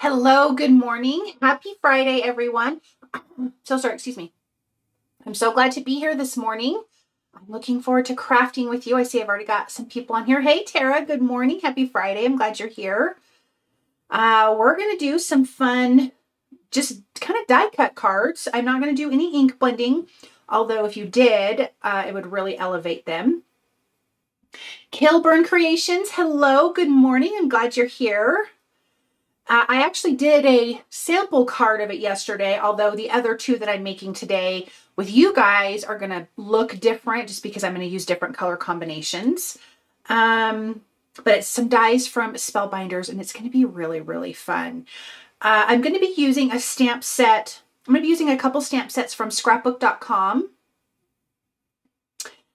Hello, good morning. Happy Friday, everyone. Excuse me. I'm so glad to be here this morning. I'm looking forward to crafting with you. I see I've already got some people on here. Hey, Tara, good morning. Happy Friday. I'm glad you're here. We're going to do some fun, just kind of die cut cards. I'm not going to do any ink blending, although if you did, it would really elevate them. Kilburn Creations, hello, good morning. I'm glad you're here. I actually did a sample card of it yesterday, although the other two that I'm making today with you guys are going to look different just because I'm going to use different color combinations. But it's some dies from Spellbinders, and it's going to be really, really fun. I'm going to be using a stamp set. I'm going to be using a couple stamp sets from scrapbook.com.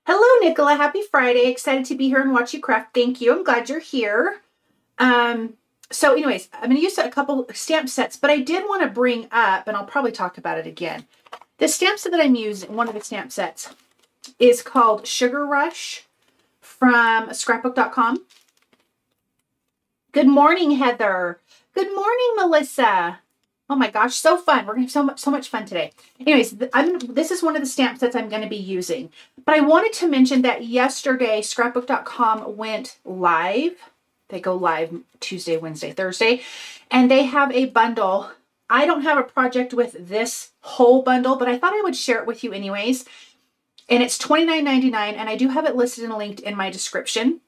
Hello, Nicola. Happy Friday. Excited to be here and watch you craft. Thank you. I'm glad you're here. So anyways, I'm going to use a couple stamp sets, but I did want to bring up, and I'll probably talk about it again. The stamp set that I'm using, one of the stamp sets, is called Sugar Rush from scrapbook.com. Good morning, Heather. Good morning, Melissa. Oh my gosh, so fun. We're going to have so much fun today. Anyways, this is one of the stamp sets I'm going to be using. But I wanted to mention that yesterday, scrapbook.com went live. They go live Tuesday, Wednesday, Thursday, and they have a bundle. I don't have a project with this whole bundle, but I thought I would share it with you anyways. And it's $29.99, and I do have it listed and linked in my description.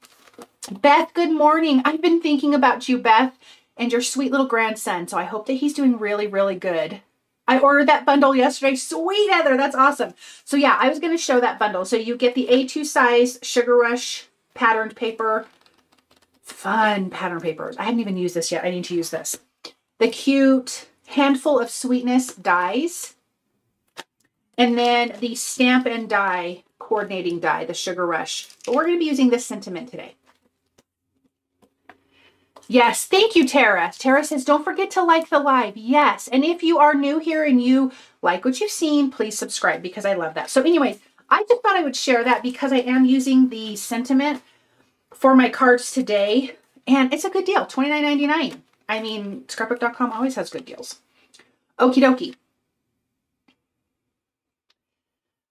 Beth, good morning. I've been thinking about you, Beth, and your sweet little grandson, so I hope that he's doing really, really good. I ordered that bundle yesterday. Sweet, Heather, that's awesome. So yeah, I was going to show that bundle. So you get the A2 size Sugar Rush patterned paper. Fun pattern papers. I haven't even used this yet. I need to use this. The cute Handful of Sweetness dies. And then the Stamp and Die coordinating die, the Sugar Rush. But we're going to be using this sentiment today. Yes, thank you, Tara. Tara says, don't forget to like the live. Yes, and if you are new here and you like what you've seen, please subscribe because I love that. So anyways, I just thought I would share that because I am using the sentiment for my cards today, and it's a good deal, $29.99. I mean, scrapbook.com always has good deals. Okie dokie.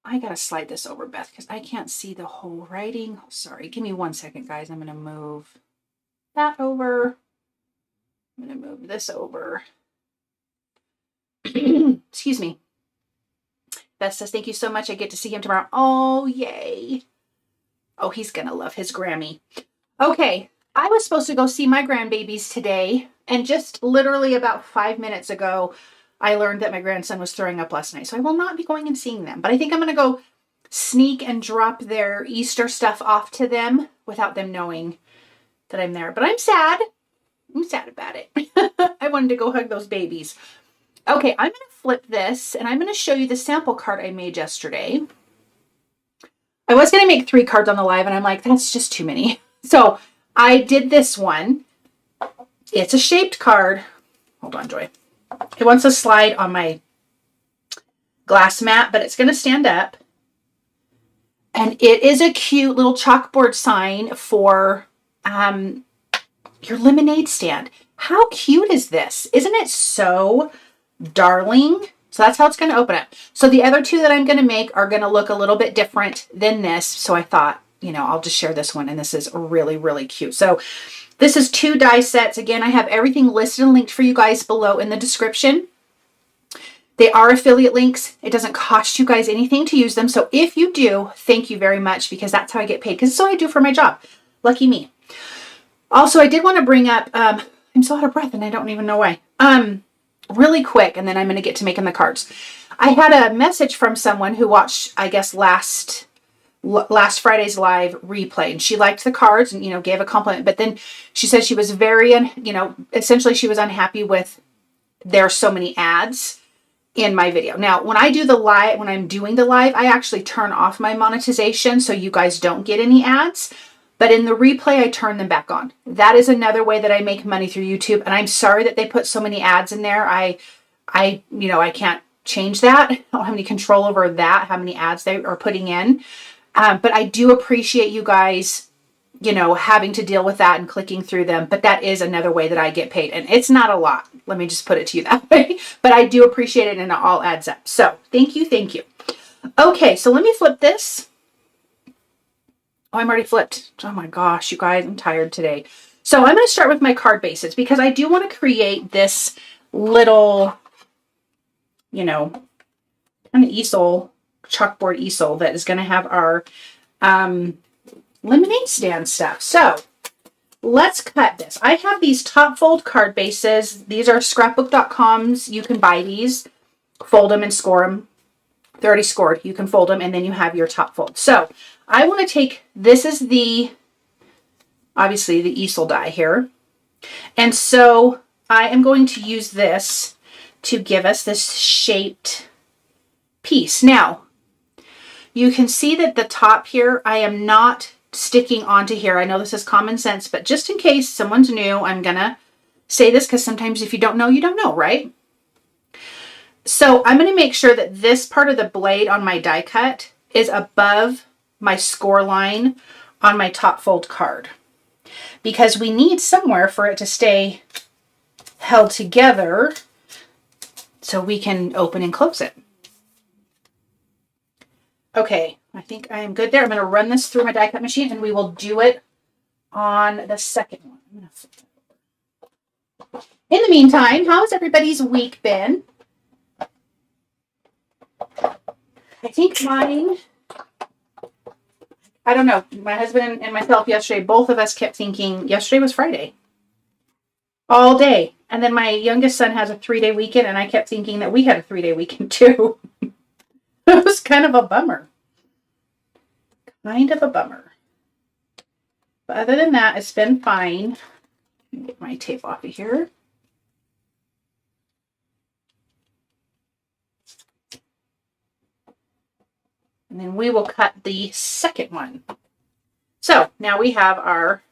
I gotta slide this over, Beth, because I can't see the whole writing. Sorry, give me 1 second, guys. I'm gonna move that over. I'm gonna move this over. Excuse me. Beth says, thank you so much. I get to see him tomorrow. Oh, yay. Oh, he's going to love his Grammy. Okay, I was supposed to go see my grandbabies today, and just literally about 5 minutes ago, I learned that my grandson was throwing up last night, so I will not be going and seeing them. But I think I'm going to go sneak and drop their Easter stuff off to them without them knowing that I'm there. But I'm sad. I'm sad about it. I wanted to go hug those babies. Okay, I'm going to flip this, and I'm going to show you the sample card I made yesterday. I was going to make 3 cards on the live, and I'm like, that's just too many. So I did this one. It's a shaped card. Hold on, Joy. It wants to slide on my glass mat, but it's going to stand up. And it is a cute little chalkboard sign for your lemonade stand. How cute is this? Isn't it so darling? So that's how it's going to open up. So the other 2 that I'm going to make are going to look a little bit different than this. So I thought, you know, I'll just share this one. And this is really, really cute. So this is 2 die sets. Again, I have everything listed and linked for you guys below in the description. They are affiliate links. It doesn't cost you guys anything to use them. So if you do, thank you very much, because that's how I get paid. Because it's what I do for my job. Lucky me. Also, I did want to bring up, I'm so out of breath and I don't even know why. Really quick, and then I'm going to get to making the cards. I had a message from someone who watched, I guess, last Friday's live replay, and she liked the cards and, you know, gave a compliment, but then she said she was very, essentially she was unhappy with there's so many ads in my video. Now, when I do the live, when I'm doing the live, I actually turn off my monetization so you guys don't get any ads. But in the replay, I turn them back on. That is another way that I make money through YouTube. And I'm sorry that they put so many ads in there. I can't change that. I don't have any control over that, how many ads they are putting in. But I do appreciate you guys you know, having to deal with that and clicking through them. But that is another way that I get paid. And it's not a lot. Let me just put it to you that way. But I do appreciate it and it all adds up. So thank you. Thank you. Okay, so let me flip this. Oh, I'm already flipped. Oh my gosh, you guys, I'm tired today. So I'm going to start with my card bases because I do want to create this little, you know, kind of easel, chalkboard easel that is going to have our lemonade stand stuff. So let's cut this. I have these top fold card bases. These are scrapbook.com's. You can buy these, fold them and score them. They're already scored. You can fold them and then you have your top fold. So I want to take, this is the, obviously the easel die here. And so I am going to use this to give us this shaped piece. Now, you can see that the top here, I am not sticking onto here. I know this is common sense, but just in case someone's new, I'm going to say this because sometimes if you don't know, you don't know, right? So I'm going to make sure that this part of the blade on my die cut is above my score line on my top fold card, because we need somewhere for it to stay held together so we can open and close it. Okay, I think I am good there. I'm going to run this through my die cut machine and we will do it on the second one. I'm going to flip that over. In the meantime, how has everybody's week been? I think mine, I don't know, my husband and myself yesterday, both of us kept thinking yesterday was Friday. All day. And then my youngest son has a 3-day weekend and I kept thinking that we had a 3-day weekend too. It was kind of a bummer. Kind of a bummer. But other than that, it's been fine. Let me get my tape off of here. And then we will cut the second one. So now we have our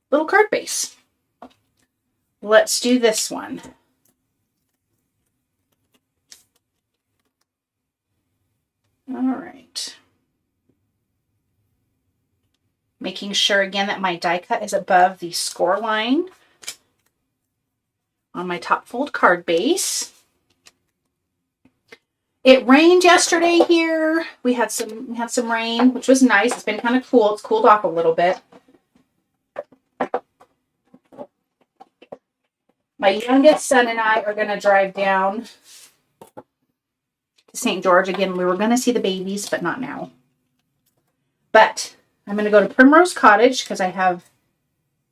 little card base. Let's do this one. All right. Making sure again that my die cut is above the score line on my top fold card base. It rained yesterday here. We had some rain, which was nice. It's been kind of cool. It's cooled off a little bit. My youngest son and I are going to drive down to St. George. Again, we were going to see the babies, but not now. But I'm going to go to Primrose Cottage because I have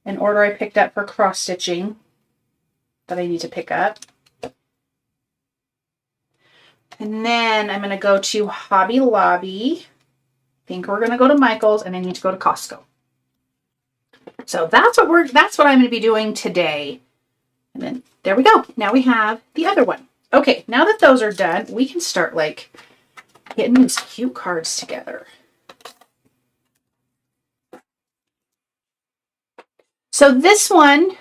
an order I picked up for cross stitching that I need to pick up. And then I'm going to go to Hobby Lobby. I think we're going to go to Michael's and I need to go to Costco. So that's what I'm going to be doing today. And then there we go. Now we have the other one. Okay, now that those are done, we can start like getting these cute cards together. So this one,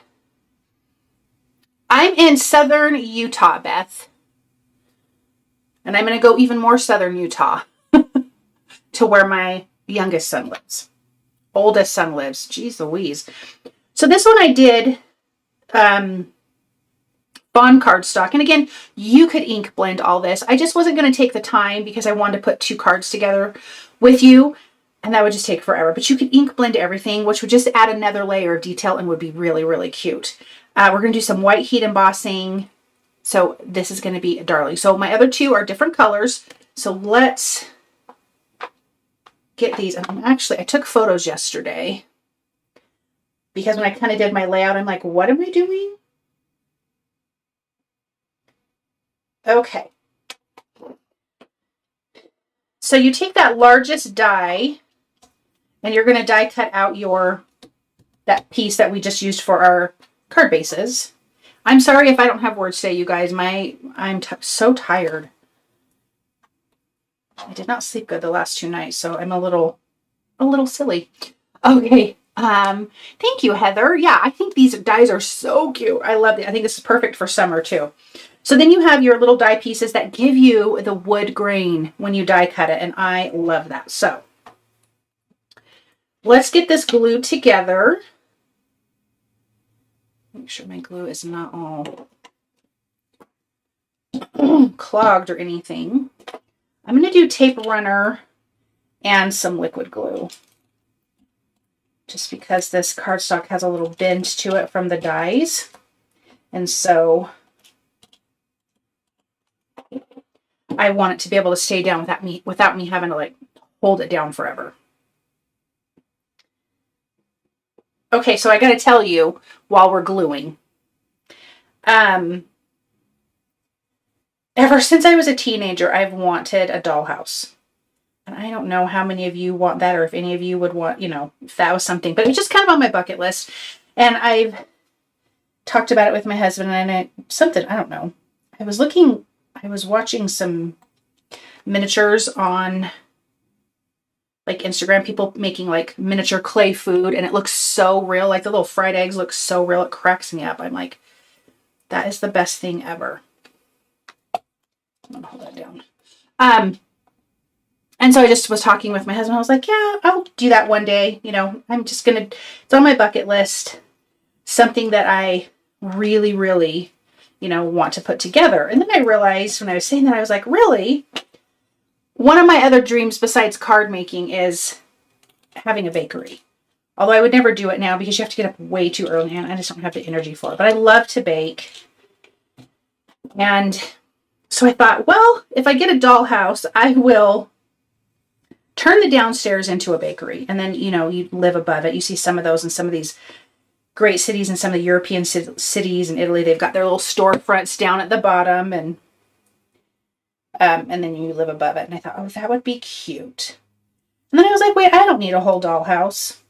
I'm in southern Utah, Beth. And I'm going to go even more southern Utah to where my youngest son lives. Oldest son lives. Jeez Louise. So this one I did on cardstock. And again, you could ink blend all this. I just wasn't going to take the time because I wanted to put 2 cards together with you. And that would just take forever. But you could ink blend everything, which would just add another layer of detail and would be really, really cute. We're going to do some white heat embossing. So this is going to be a darling. So my other 2 are different colors. So let's get these. Actually, I took photos yesterday because when I kind of did my layout, I'm like, what am I doing? Okay. So you take that largest die and you're going to die cut out that piece that we just used for our card bases. I'm sorry if I don't have words today, you guys. I'm so tired. I did not sleep good the last 2 nights, so I'm a little silly. Okay. Thank you, Heather. Yeah, I think these dies are so cute. I love it. I think this is perfect for summer too. So then you have your little die pieces that give you the wood grain when you die cut it, and I love that. So let's get this glued together. Make sure my glue is not all clogged or anything. I'm going to do tape runner and some liquid glue. Just because this cardstock has a little bend to it from the dies. And so I want it to be able to stay down without me having to like hold it down forever. Okay, so I got to tell you while we're gluing. Ever since I was a teenager, I've wanted a dollhouse. And I don't know how many of you want that, or if any of you would want, you know, if that was something. But it was just kind of on my bucket list. And I've talked about it with my husband, and I don't know. I was watching some miniatures on like Instagram, people making like miniature clay food, and it looks so real. Like the little fried eggs look so real. It cracks me up. I'm like, that is the best thing ever. I'm gonna hold that down. And so I just was talking with my husband. I was like, yeah, I'll do that one day. You know, it's on my bucket list. Something that I really, really, you know, want to put together. And then I realized when I was saying that, I was like, really? One of my other dreams besides card making is having a bakery. Although I would never do it now because you have to get up way too early and I just don't have the energy for it. But I love to bake. And so I thought, well, if I get a dollhouse, I will turn the downstairs into a bakery. And then, you know, you live above it. You see some of those in some of these great cities and some of the European cities in Italy. They've got their little storefronts down at the bottom, and then you live above it. And I thought, oh, that would be cute. And then I was like, wait, I don't need a whole dollhouse.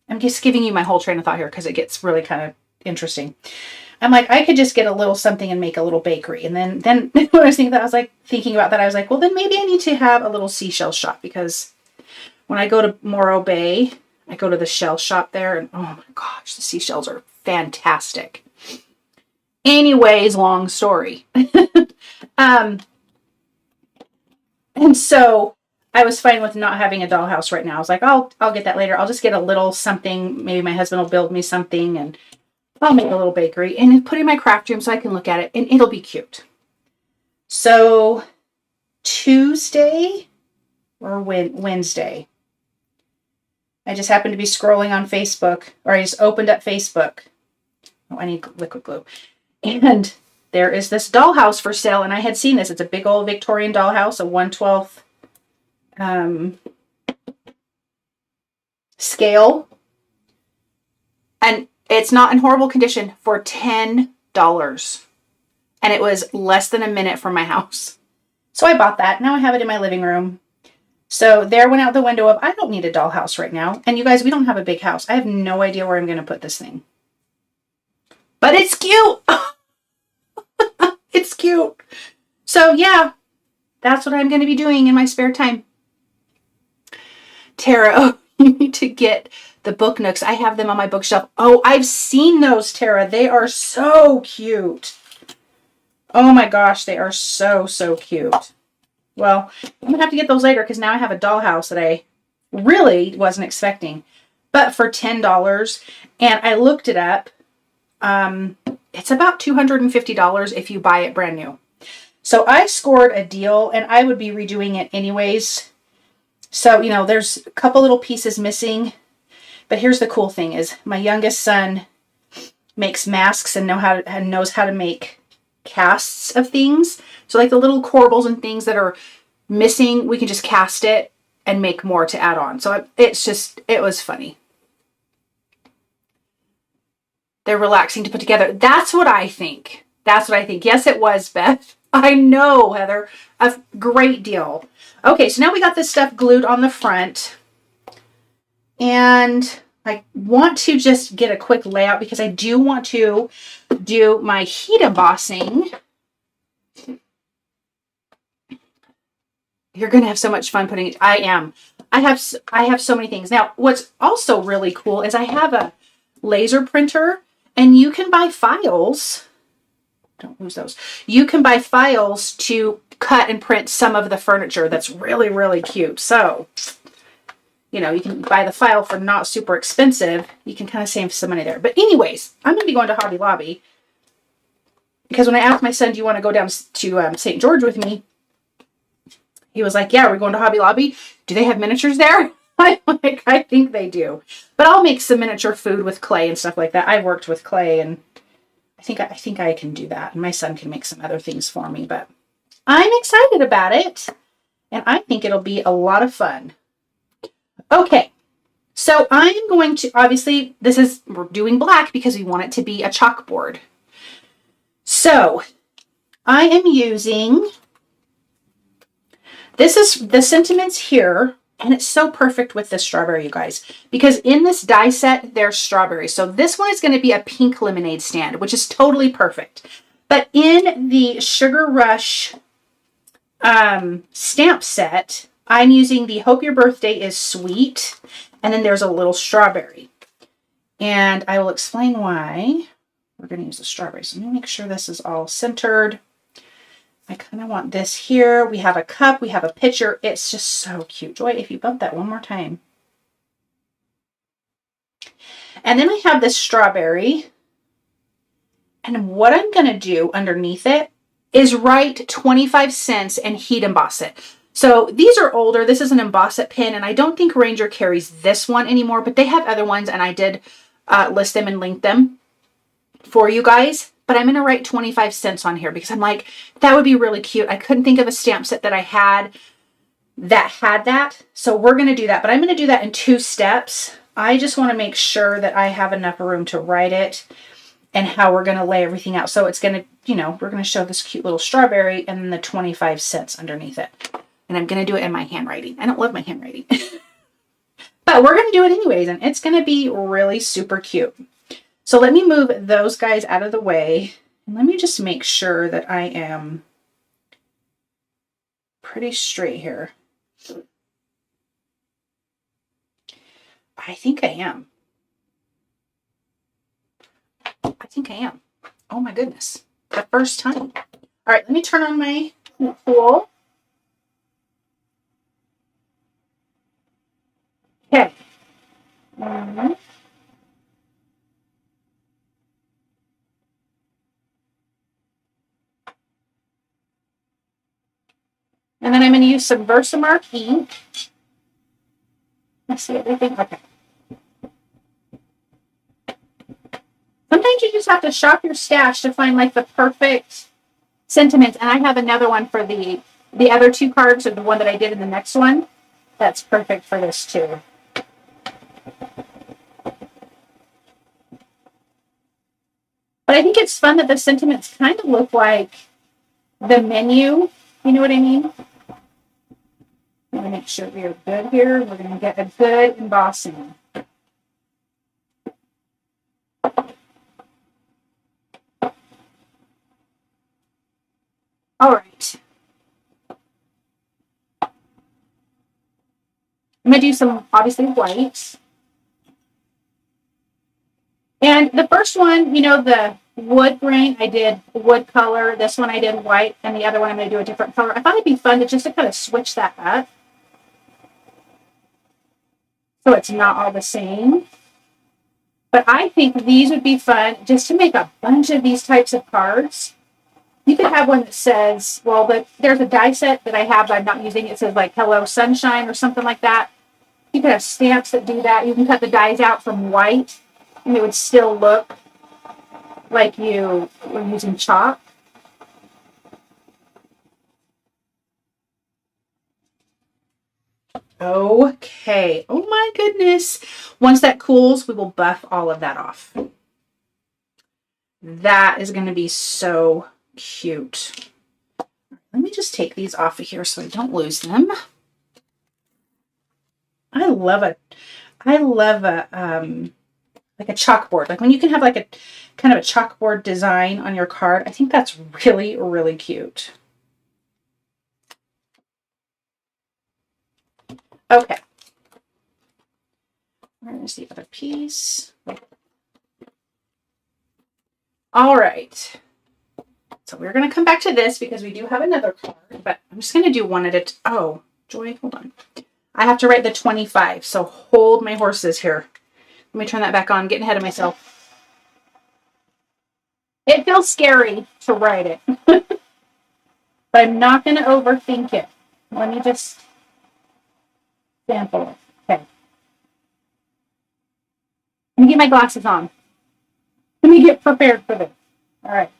I'm just giving you my whole train of thought here because it gets really kind of interesting. I'm like, I could just get a little something and make a little bakery. And then when I was thinking about that, I was like, well, then maybe I need to have a little seashell shop, because when I go to Morro Bay, I go to the shell shop there, and oh my gosh, the seashells are fantastic. Anyways, long story. And so I was fine with not having a dollhouse right now. I was like, I'll get that later. I'll just get a little something. Maybe my husband will build me something, and I'll make a little bakery and put it in my craft room so I can look at it, and it'll be cute. So Tuesday or Wednesday, I just happened to be scrolling on Facebook, or I just opened up Facebook. Oh, I need liquid glue. And there is this dollhouse for sale, and I had seen this. It's a big old Victorian dollhouse, a 1/12 scale. And it's not in horrible condition, for $10. And it was less than a minute from my house. So I bought that. Now I have it in my living room. So there went out the window of, I don't need a dollhouse right now. And you guys, we don't have a big house. I have no idea where I'm going to put this thing. But it's cute. It's cute. So yeah, that's what I'm going to be doing in my spare time. Tara, oh, you need to get the book nooks. I have them on my bookshelf. Oh, I've seen those, Tara. They are so cute. Oh my gosh, they are so, so cute. Well, I'm going to have to get those later because now I have a dollhouse that I really wasn't expecting. But for $10, and I looked it up, it's about $250 if you buy it brand new. So I scored a deal, and I would be redoing it anyways. So, you know, there's a couple little pieces missing. But here's the cool thing is my youngest son makes masks and knows how to make casts of things. So like the little corbels and things that are missing, we can just cast it and make more to add on. So it was funny. They're relaxing to put together. That's what I think. That's what I think. Yes, it was, Beth. I know, Heather. A great deal. Okay, so now we got this stuff glued on the front. And I want to just get a quick layout because I do want to do my heat embossing. You're going to have so much fun putting it. I am. I have so many things. Now, what's also really cool is I have a laser printer, and you can buy files. Don't lose those. You can buy files to cut and print some of the furniture that's really, really cute. So you know, you can buy the file for not super expensive. You can kind of save some money there. But anyways, I'm going to be going to Hobby Lobby because when I asked my son, do you want to go down to St. George with me? He was like, yeah, we're going to Hobby Lobby. Do they have miniatures there? I'm like, I think they do. But I'll make some miniature food with clay and stuff like that. I've worked with clay and I think I can do that. And my son can make some other things for me, but I'm excited about it. And I think it'll be a lot of fun. Okay. So I'm going to, obviously we're doing black because we want it to be a chalkboard. So I am using, this is the sentiments here. And it's so perfect with this strawberry, you guys, because in this die set, there's strawberries. So this one is going to be a pink lemonade stand, which is totally perfect. But in the Sugar Rush stamp set, I'm using the Hope Your Birthday is Sweet. And then there's a little strawberry. And I will explain why we're going to use the strawberries. So let me make sure this is all centered. I kind of want this here. We have a cup. We have a pitcher. It's just so cute. Joy, if you bump that one more time. And then I have this strawberry. And what I'm going to do underneath it is write 25 cents and heat emboss it. So these are older. This is an emboss it pin. And I don't think Ranger carries this one anymore. But they have other ones. And I did list them and link them for you guys. But I'm going to write 25 cents on here because I'm like, that would be really cute. I couldn't think of a stamp set that I had that. So we're going to do that. But I'm going to do that in 2 steps. I just want to make sure that I have enough room to write it and how we're going to lay everything out. So it's going to, you know, we're going to show this cute little strawberry and then the 25 cents underneath it. And I'm going to do it in my handwriting. I don't love my handwriting. But we're going to do it anyways. And it's going to be really super cute. So let me move those guys out of the way. And let me just make sure that I am pretty straight here. I think I am. I think I am. Oh my goodness. The first time. All right, let me turn on my pool. Okay. And then I'm going to use some VersaMark ink. Let's see everything. Okay. Sometimes you just have to shop your stash to find like the perfect sentiments. And I have another one for the other 2 cards, or the one that I did in the next one. That's perfect for this too. But I think it's fun that the sentiments kind of look like the menu. You know what I mean? I'm going to make sure we are good here. We're going to get a good embossing. All right. I'm going to do some, obviously, white. And the first one, you know, the wood grain, I did wood color. This one I did white, and the other one I'm going to do a different color. I thought it'd be fun to kind of switch that up, so it's not all the same. But I think these would be fun just to make a bunch of these types of cards. You could have one that says, well, there's a die set that I have that I'm not using. It says like Hello Sunshine or something like that. You could have stamps that do that. You can cut the dies out from white and it would still look like you were using chalk. Okay. Oh my goodness. Once that cools, we will buff all of that off. That is going to be so cute. Let me just take these off of here so I don't lose them. I love a like a chalkboard. Like when you can have like a kind of a chalkboard design on your card. I think that's really, really cute. Okay. Where is the other piece? All right. So we're going to come back to this because we do have another card, but I'm just going to do one at a time. Oh, Joy, hold on. I have to write the 25, so hold my horses here. Let me turn that back on. I'm getting ahead of myself. It feels scary to write it, but I'm not going to overthink it. Let me just sample it. Okay. Let me get my glasses on. Let me get prepared for this. All right.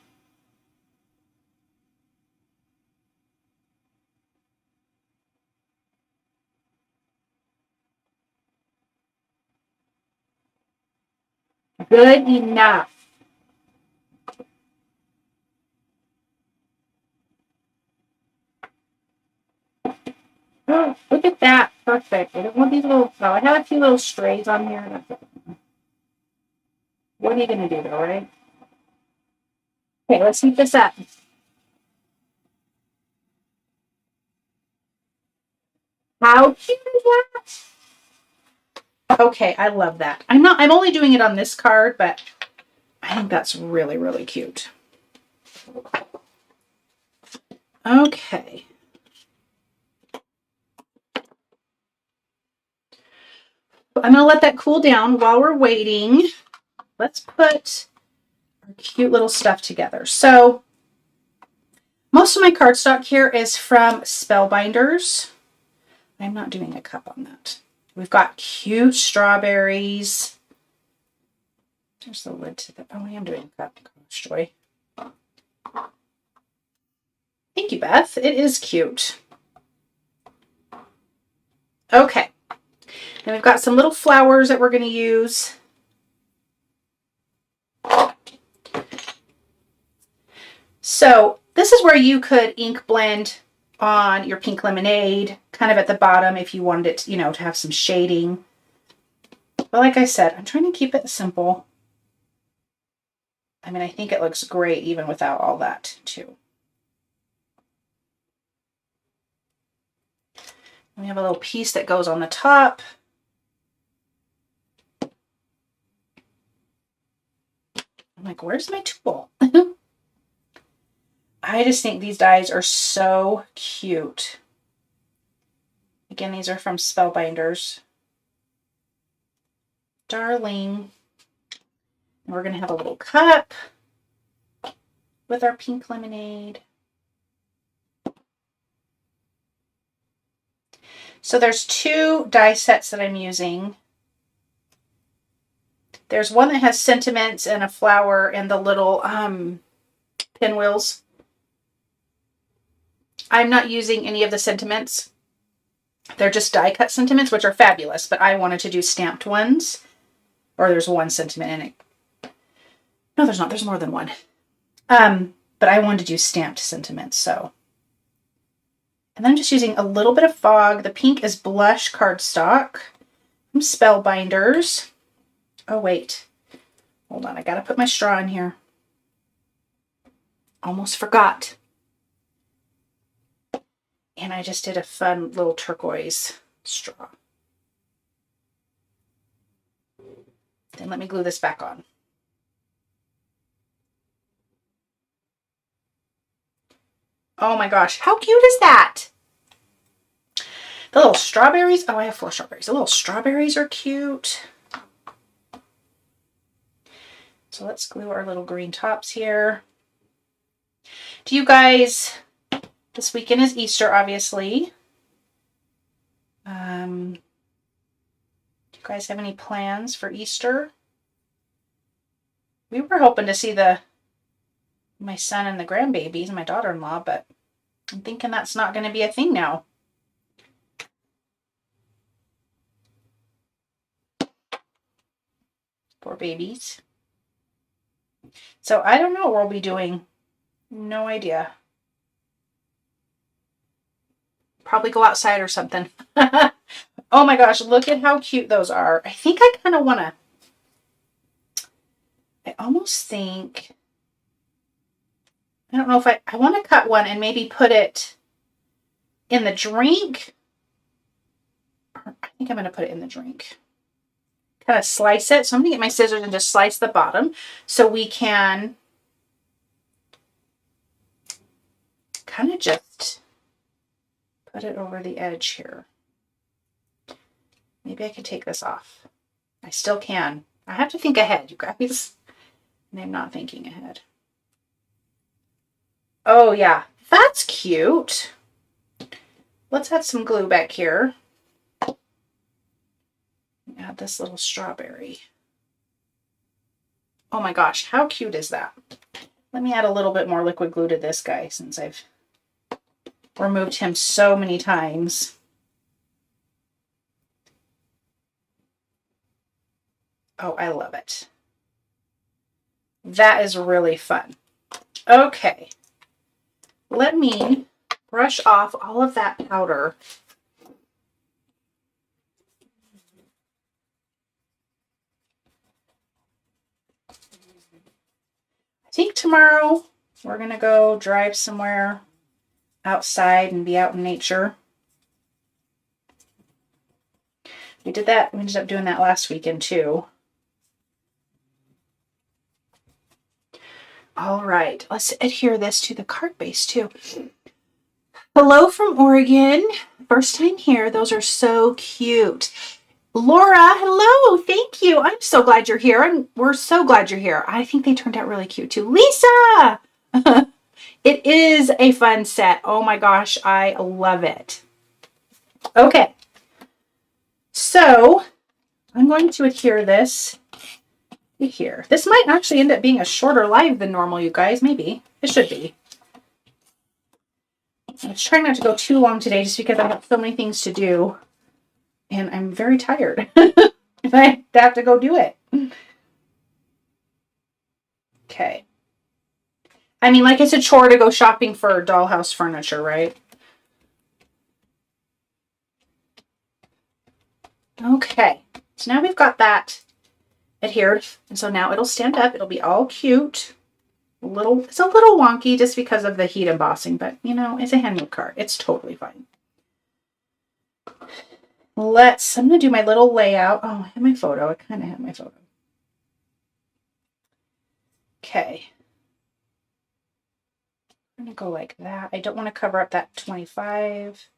Good enough. Oh, look at that. Perfect. I don't want these little, oh, I have a few little strays on here. What are you going to do though, right? Okay, let's heat this up. How cute is that? Okay, I love that. I'm only doing it on this card, but I think that's really, really cute. Okay. I'm going to let that cool down while we're waiting. Let's put our cute little stuff together. So most of my cardstock here is from Spellbinders. I'm not doing a cup on that. We've got cute strawberries. There's the lid to the, oh, I am doing a cup. Gosh, joy. Thank you, Beth. It is cute. Okay. And we've got some little flowers that we're going to use. So this is where you could ink blend on your pink lemonade, kind of at the bottom if you wanted it, you know, to have some shading. But like I said, I'm trying to keep it simple. I mean, I think it looks great even without all that too. We have a little piece that goes on the top. I'm like, where's my tool? I just think these dies are so cute. Again, these are from Spellbinders. Darling. And we're going to have a little cup with our pink lemonade. So there's two die sets that I'm using. There's one that has sentiments and a flower and the little pinwheels. I'm not using any of the sentiments. They're just die cut sentiments, which are fabulous, but I wanted to do stamped ones. Or there's one sentiment in it. No, there's not. There's more than one. But I wanted to do stamped sentiments, so. And then I'm just using a little bit of fog. The pink is blush cardstock from Spellbinders. Oh, wait. Hold on. I got to put my straw in here. Almost forgot. And I just did a fun little turquoise straw. Then let me glue this back on. Oh my gosh, how cute is that? The little strawberries. Oh, I have 4 strawberries. The little strawberries are cute. So let's glue our little green tops here. Do you guys, this weekend is Easter, obviously. Do you guys have any plans for Easter? We were hoping to see my son and the grandbabies and my daughter-in-law, but I'm thinking that's not going to be a thing now. Poor babies. So I don't know what we'll be doing. No idea. Probably go outside or something. Oh my gosh, look at how cute those are. I think I kind of want to, I almost think, I don't know if I want to cut one and maybe put it in the drink. I think I'm going to put it in the drink. Kind of slice it. So I'm going to get my scissors and just slice the bottom so we can kind of just put it over the edge here. Maybe I could take this off. I still can. I have to think ahead, you guys. And I'm not thinking ahead. Oh, yeah. That's cute. Let's add some glue back here. Add this little strawberry. Oh my gosh, how cute is that? Let me add a little bit more liquid glue to this guy since I've removed him so many times. Oh, I love it. That is really fun. Okay. Let me brush off all of that powder. I think tomorrow we're going to go drive somewhere outside and be out in nature. We did that. We ended up doing that last weekend too. All right, let's adhere this to the card base too. Hello from Oregon. First time here. Those are so cute. Laura, hello. Thank you. I'm so glad you're here. We're so glad you're here. I think they turned out really cute too. Lisa! It is a fun set. Oh my gosh, I love it. Okay. So I'm going to adhere this here. This might actually end up being a shorter live than normal, you guys. Maybe. It should be. I'm trying not to go too long today just because I have so many things to do. And I'm very tired. I have to go do it. Okay. I mean, like it's a chore to go shopping for dollhouse furniture, right? Okay. So now we've got that adhered. And so now it'll stand up. It'll be all cute. It's a little wonky just because of the heat embossing, but you know, it's a handmade card. It's totally fine. I'm going to do my little layout. Oh, I have my photo. I kind of have my photo. Okay. I'm going to go like that. I don't want to cover up that 25.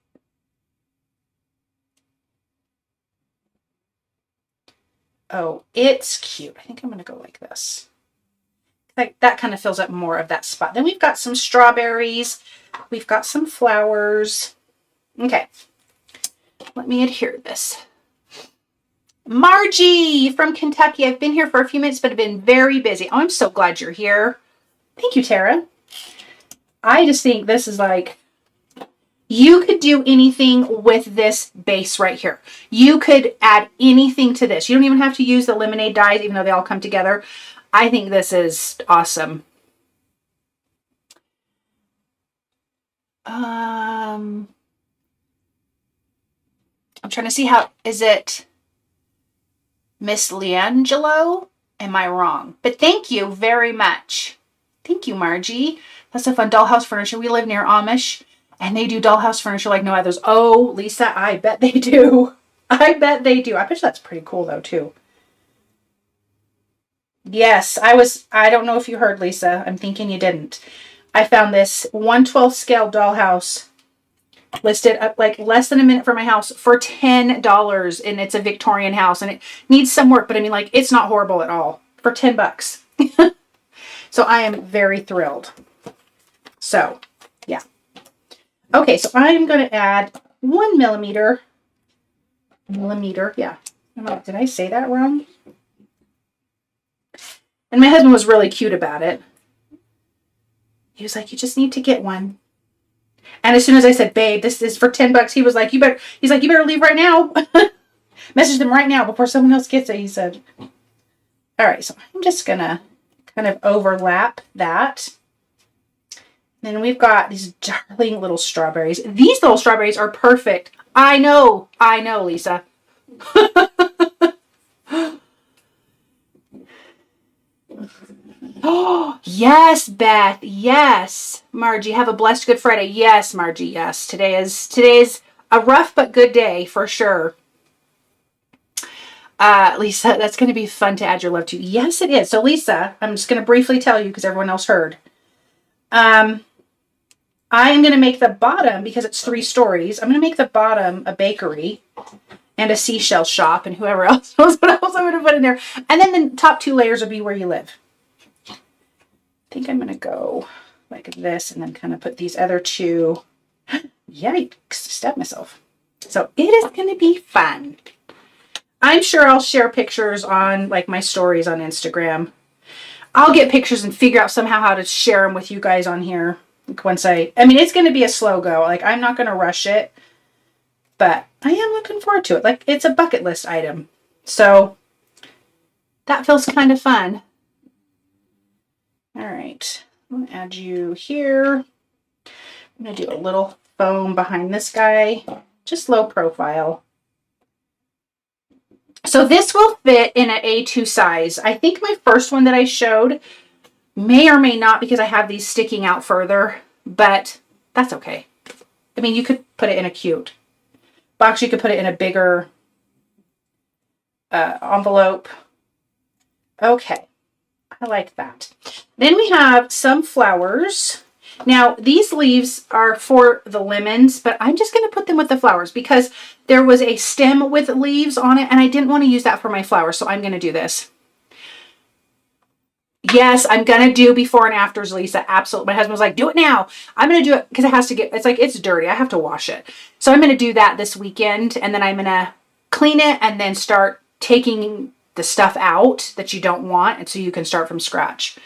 Oh, it's cute. I think I'm going to go like this. Like that kind of fills up more of that spot. Then we've got some strawberries. We've got some flowers. Okay. Let me adhere this. Margie from Kentucky. I've been here for a few minutes, but I've been very busy. Oh, I'm so glad you're here. Thank you, Tara. I just think this is like, you could do anything with this base right here. You could add anything to this. You don't even have to use the lemonade dies, even though they all come together. I think this is awesome. I'm trying to see how, is it Miss Leangelo? Am I wrong? But thank you very much. Thank you, Margie. That's a fun dollhouse furniture. We live near Amish and they do dollhouse furniture like no others. Oh, Lisa, I bet they do. I bet they do. I bet that's pretty cool though too. Yes, I don't know if you heard, Lisa. I'm thinking you didn't. I found this 1/12 scale dollhouse listed up like less than a minute from my house for $10, and it's a Victorian house and it needs some work, but I mean, like, it's not horrible at all for $10. So I am very thrilled. So yeah. Okay, so I'm going to add 1 millimeter. Yeah. Did I say that wrong? And my husband was really cute about it. He was like, you just need to get one. And as soon as I said, babe, this is for $10, he was like, you better leave right now. Message them right now before someone else gets it, he said. All right, so I'm just going to kind of overlap that. Then we've got these darling little strawberries. These little strawberries are perfect. I know, Lisa. Oh, yes, Beth. Yes. Margie, have a blessed Good Friday. Yes, Margie. Yes. Today is a rough but good day for sure. Lisa, that's going to be fun to add your love to. Yes, it is. So Lisa, I'm just going to briefly tell you because everyone else heard. I am going to make the bottom, because it's 3 stories, I'm going to make the bottom a bakery. and a seashell shop and whoever else knows what else I'm going to put in there. And then the top 2 layers will be where you live. I think I'm going to go like this and then kind of put these other 2. Yikes, step myself. So it is going to be fun. I'm sure I'll share pictures on like my stories on Instagram. I'll get pictures and figure out somehow how to share them with you guys on here. Like once I mean, it's going to be a slow go. Like I'm not going to rush it, but I am looking forward to it. Like it's a bucket list item. So that feels kind of fun. All right. I'm going to add you here. I'm going to do a little foam behind this guy. Just low profile. So this will fit in an A2 size. I think my first one that I showed may or may not because I have these sticking out further, but that's okay. I mean, you could put it in a cute box. You could put it in a bigger envelope. Okay, I like that. Then we have some flowers. Now, these leaves are for the lemons, but I'm just going to put them with the flowers because there was a stem with leaves on it, and I didn't want to use that for my flowers, so I'm going to do this. Yes, I'm going to do before and afters, Lisa. Absolutely. My husband was like, do it now. I'm going to do it because it has to get, it's like, it's dirty. I have to wash it. So I'm going to do that this weekend, and then I'm going to clean it and then start taking the stuff out that you don't want, and so you can start from scratch.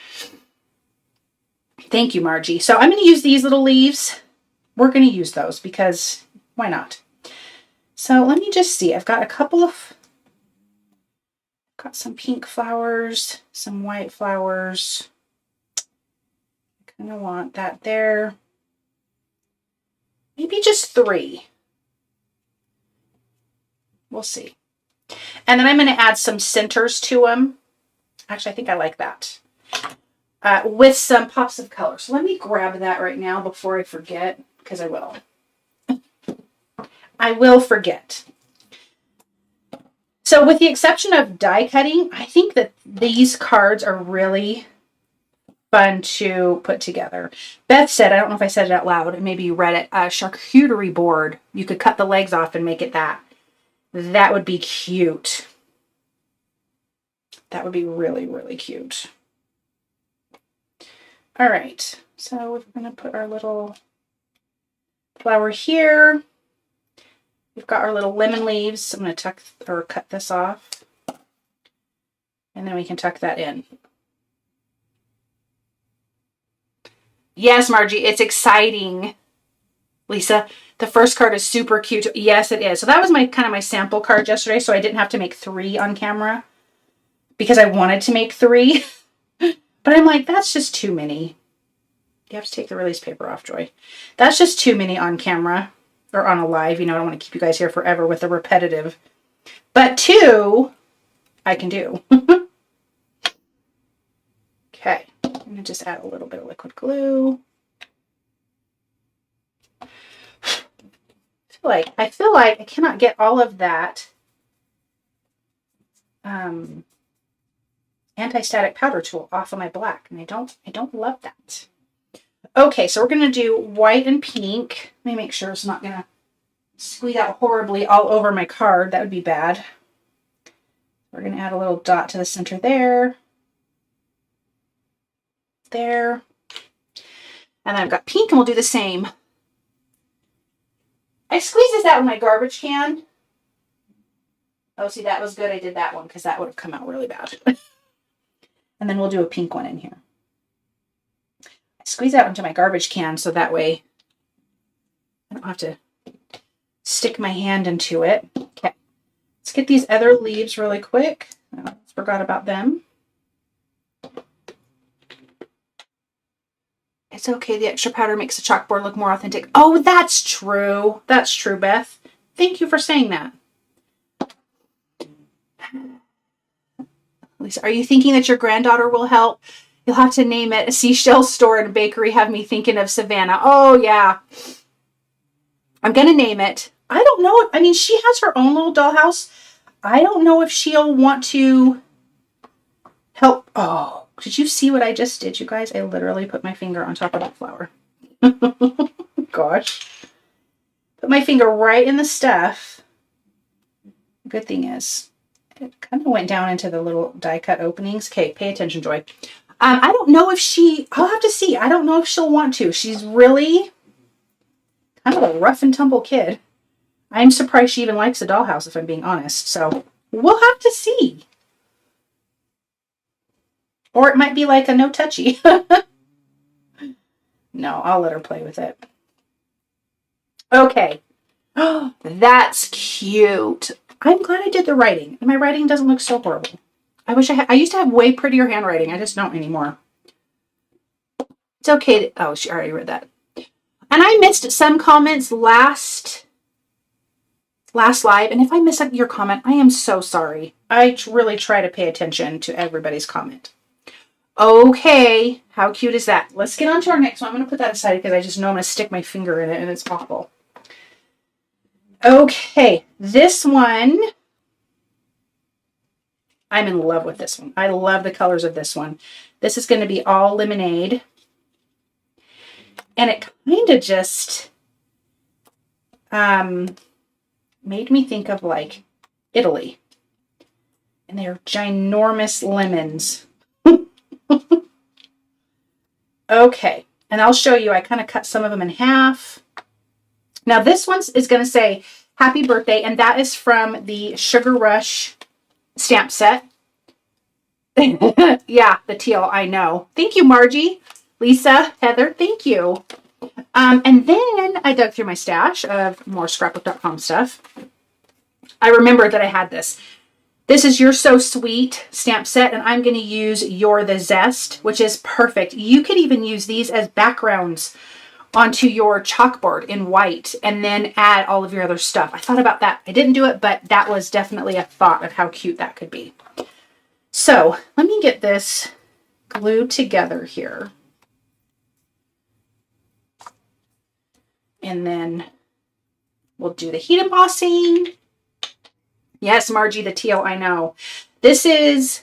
Thank you, Margie. So I'm going to use these little leaves. We're going to use those because why not? So let me just see. I've got a couple of, got some pink flowers, some white flowers. I kind of want that there. Maybe just 3. We'll see. And then I'm going to add some centers to them. Actually, I think I like that. With some pops of color. So let me grab that right now before I forget, because I will. I will forget. So with the exception of die cutting, I think that these cards are really fun to put together. Beth said, I don't know if I said it out loud, maybe you read it, a charcuterie board. You could cut the legs off and make it that. That would be cute. That would be really, really cute. All right, so we're going to put our little flower here. We've got our little lemon leaves. I'm going to tuck or cut this off. And then we can tuck that in. Yes, Margie, it's exciting. Lisa, the first card is super cute. Yes, it is. So that was my kind of my sample card yesterday, so I didn't have to make 3 on camera because I wanted to make 3. But I'm like, that's just too many. You have to take the release paper off, Joy. That's just too many on camera or on a live. You know, I don't want to keep you guys here forever with the repetitive. But 2, I can do. Okay. I'm going to just add a little bit of liquid glue. I feel like I cannot get all of that anti-static powder tool off of my black, and I don't love that. Okay, so we're going to do white and pink. Let me make sure it's not going to squeeze out horribly all over my card. That would be bad. We're going to add a little dot to the center there. There. And then I've got pink, and we'll do the same. I squeezed this out in my garbage can. Oh, see, that was good. I did that one because that would have come out really bad. And then we'll do a pink one in here. I squeeze that into my garbage can so that way I don't have to stick my hand into it. Okay. Let's get these other leaves really quick. I forgot about them. It's okay. The extra powder makes the chalkboard look more authentic. Oh, that's true. That's true, Beth. Thank you for saying that. Lisa, are you thinking that your granddaughter will help? You'll have to name it a seashell store and a bakery. Have me thinking of Savannah. Oh, yeah. I'm going to name it. I don't know. I mean, she has her own little dollhouse. I don't know if she'll want to help. Oh, did you see what I just did, you guys? I literally put my finger on top of that flower. Gosh. Put my finger right in the stuff. Good thing is, it kind of went down into the little die cut openings. Okay, pay attention, Joy. I don't know if I'll have to see. I don't know if she'll want to. She's really kind of a rough and tumble kid. I'm surprised she even likes a dollhouse, if I'm being honest. So we'll have to see. Or it might be like a no touchy. No, I'll let her play with it. Okay. Oh, that's cute. I'm glad I did the writing. My writing doesn't look so horrible. I used to have way prettier handwriting. I just don't anymore. It's okay. Oh, she already read that. And I missed some comments last live. And if I miss your comment, I am so sorry. I really try to pay attention to everybody's comment. Okay. How cute is that? Let's get on to our next one. I'm going to put that aside because I just know I'm going to stick my finger in it and it's awful. Okay. This one, I'm in love with this one. I love the colors of this one. This is going to be all lemonade. And it kind of just made me think of like Italy. And they're ginormous lemons. Okay. And I'll show you. I kind of cut some of them in half. Now this one is going to say happy birthday. And that is from the Sugar Rush stamp set. Yeah, the teal. I know. Thank you, Margie. Lisa, Heather, thank you. And then I dug through my stash of more scrapbook.com stuff. I remembered that I had this. This is You're So Sweet stamp set, and I'm going to use You're the Zest, which is perfect. You could even use these as backgrounds onto your chalkboard in white and then add all of your other stuff. I thought about that. I didn't do it, but that was definitely a thought of how cute that could be. So let me get this glued together here. And then we'll do the heat embossing. Yes, Margie, the teal, I know. This is,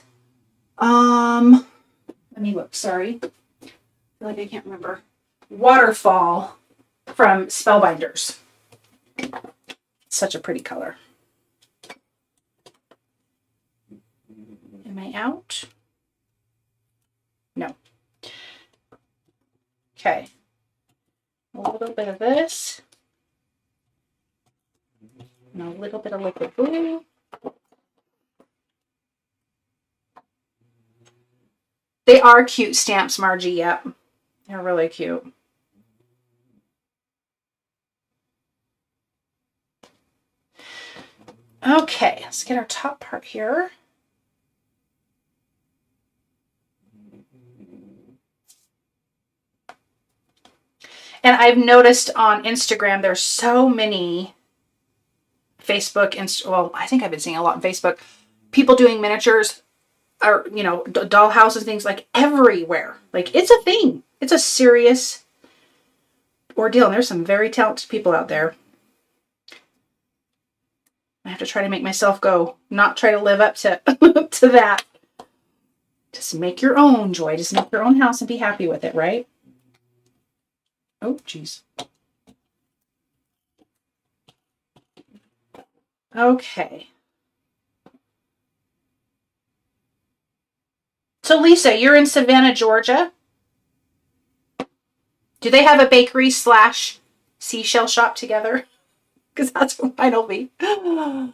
let me look, sorry. I feel like I can't remember. Waterfall from Spellbinders. Such a pretty color. Am I out? No. Okay. A little bit of this. And a little bit of liquid glue. They are cute stamps, Margie. Yep. They're really cute. Okay, let's get our top part here. And I've noticed on Instagram, there's so many well, I think I've been seeing a lot on Facebook, people doing miniatures or, you know, dollhouses and things like everywhere. Like it's a thing. It's a serious ordeal. And there's some very talented people out there. I have to try to make myself go, not try to live up to, to that. Just make your own, Joy. Just make your own house and be happy with it, right? Oh, geez. Okay. So, Lisa, you're in Savannah, Georgia. Do they have a bakery / seashell shop together? Because that's what mine will be. Hello,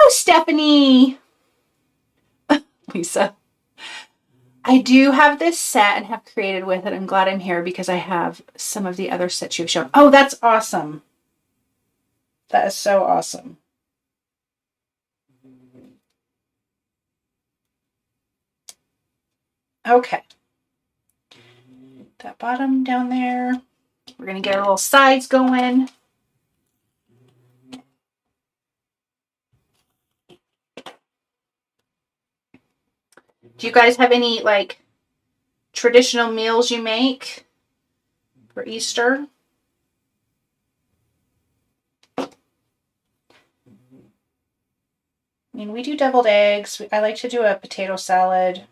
Stephanie. Lisa. I do have this set and have created with it. I'm glad I'm here because I have some of the other sets you've shown. Oh, that's awesome. That is so awesome. Okay. That bottom down there. We're going to get our little sides going. Do you guys have any like traditional meals you make for Easter? I mean, we do deviled eggs. I like to do a potato salad.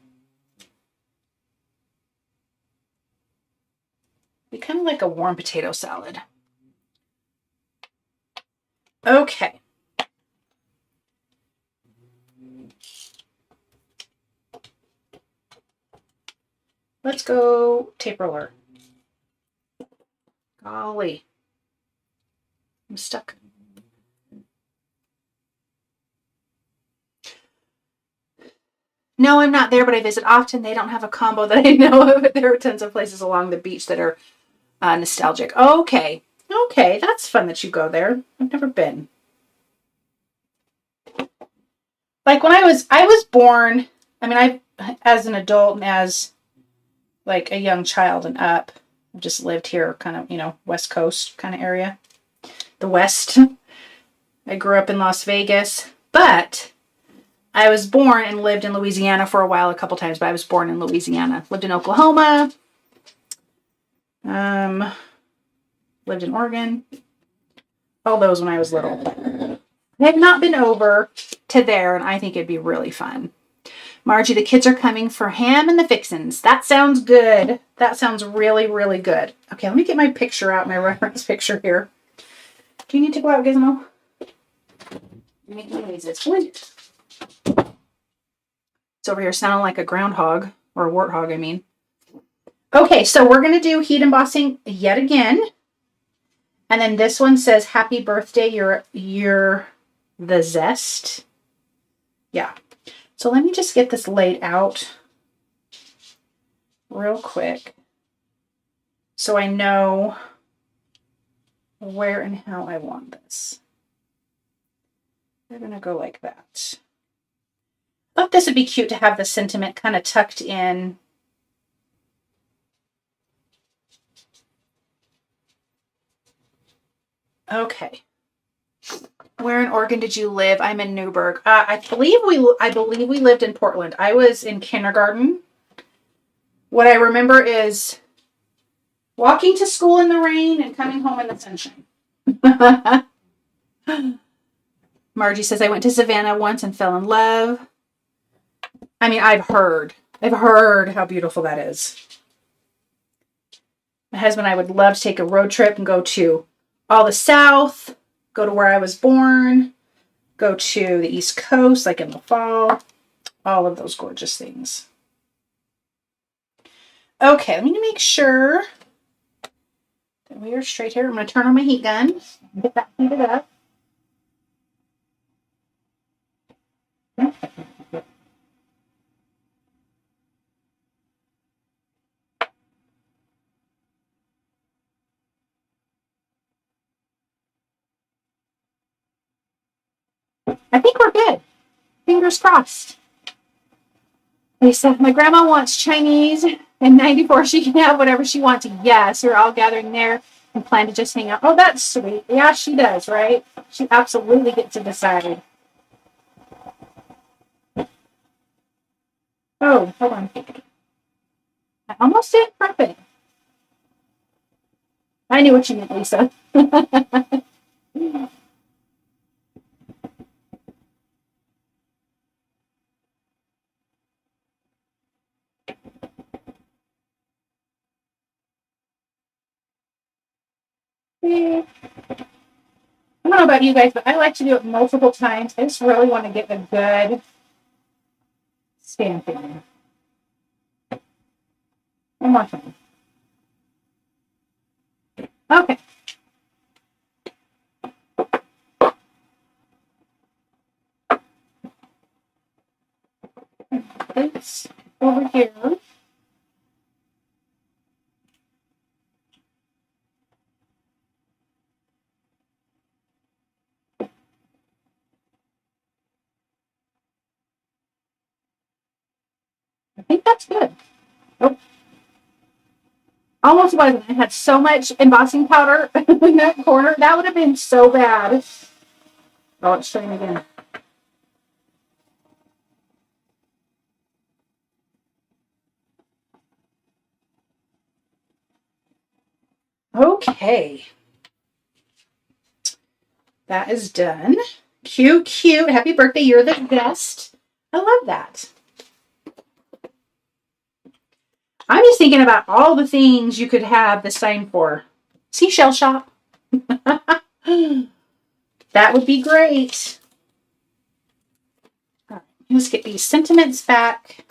We kind of like a warm potato salad. Okay. Let's go tape roller. Golly. I'm stuck. No, I'm not there, but I visit often. They don't have a combo that I know of. There are tons of places along the beach that are nostalgic. Okay. Okay, that's fun that you go there. I've never been. Like when I was born, I mean, as an adult and as like a young child and up, I've just lived here kind of, you know, West Coast kind of area. The West. I grew up in Las Vegas, but I was born and lived in Louisiana for a while, a couple times, but I was born in Louisiana. Lived in Oklahoma. Lived in Oregon. All those when I was little. I have not been over to there, and I think it'd be really fun. Margie, the kids are coming for ham and the fixins. That sounds good. That sounds really, really good. Okay, let me get my picture out, my reference picture here. Do you need to go out, Gizmo? You're making noises. It's over here sounding like a groundhog, or a warthog, I mean. Okay, so we're going to do heat embossing yet again. And then this one says, happy birthday, you're the zest. Yeah. So let me just get this laid out real quick so I know where and how I want this. We're going to go like that. I thought this would be cute to have the sentiment kind of tucked in. Okay. Where in Oregon did you live? I'm in Newburgh. I believe we lived in Portland. I was in kindergarten. What I remember is walking to school in the rain and coming home in the sunshine. Margie says, I went to Savannah once and fell in love. I mean, I've heard how beautiful that is. My husband and I would love to take a road trip and go to all the South, go to where I was born, go to the East Coast, like in the fall, all of those gorgeous things. Okay, let me make sure that we are straight here. I'm going to turn on my heat gun, get that heated up. I think we're good. Fingers crossed. Lisa, my grandma wants Chinese. In 94, she can have whatever she wants. Yes, we're all gathering there and plan to just hang out. Oh, that's sweet. Yeah, she does, right? She absolutely gets to decide. Oh, hold on. I almost didn't prep it. I knew what you meant, Lisa. I don't know about you guys, but I like to do it multiple times. I just really want to get a good stamping. One more time. Okay. It's over here. I think that's good. Oh. Almost wasn't. I had so much embossing powder in that corner. That would have been so bad. Oh, it's showing again. Okay. That is done. Cute, cute. Happy birthday. You're the best. I love that. I'm just thinking about all the things you could have the sign for. Seashell shop. That would be great. All right, let's get these sentiments back.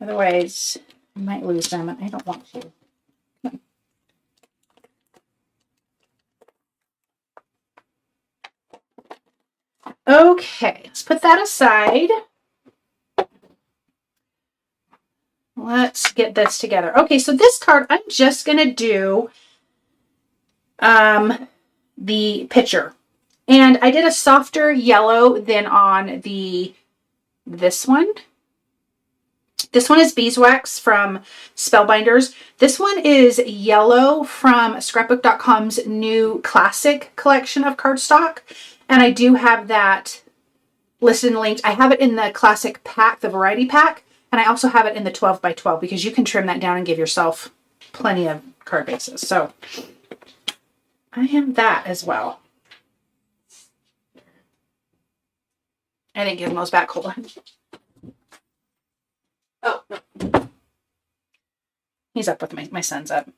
Otherwise, I might lose them, and I don't want to. Okay, let's put that aside. Let's get this together. Okay, so this card, I'm just going to do the picture. And I did a softer yellow than on this one. This one is beeswax from Spellbinders. This one is yellow from scrapbook.com's new classic collection of cardstock. And I do have that listed and linked. I have it in the classic pack, the variety pack. And I also have it in the 12 by 12 because you can trim that down and give yourself plenty of card bases. So I have that as well. I didn't give those back. Hold on. Oh, no. He's up with my son's up.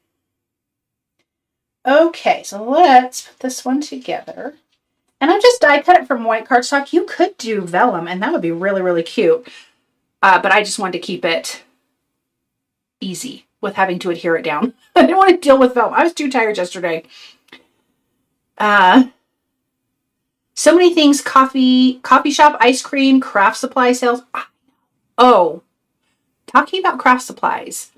Okay, so let's put this one together. And I just die cut it from white cardstock. You could do vellum, and that would be really, really cute. But I just wanted to keep it easy with having to adhere it down. I didn't want to deal with vellum. I was too tired yesterday. So many things, coffee shop, ice cream, craft supply sales. Oh, talking about craft supplies.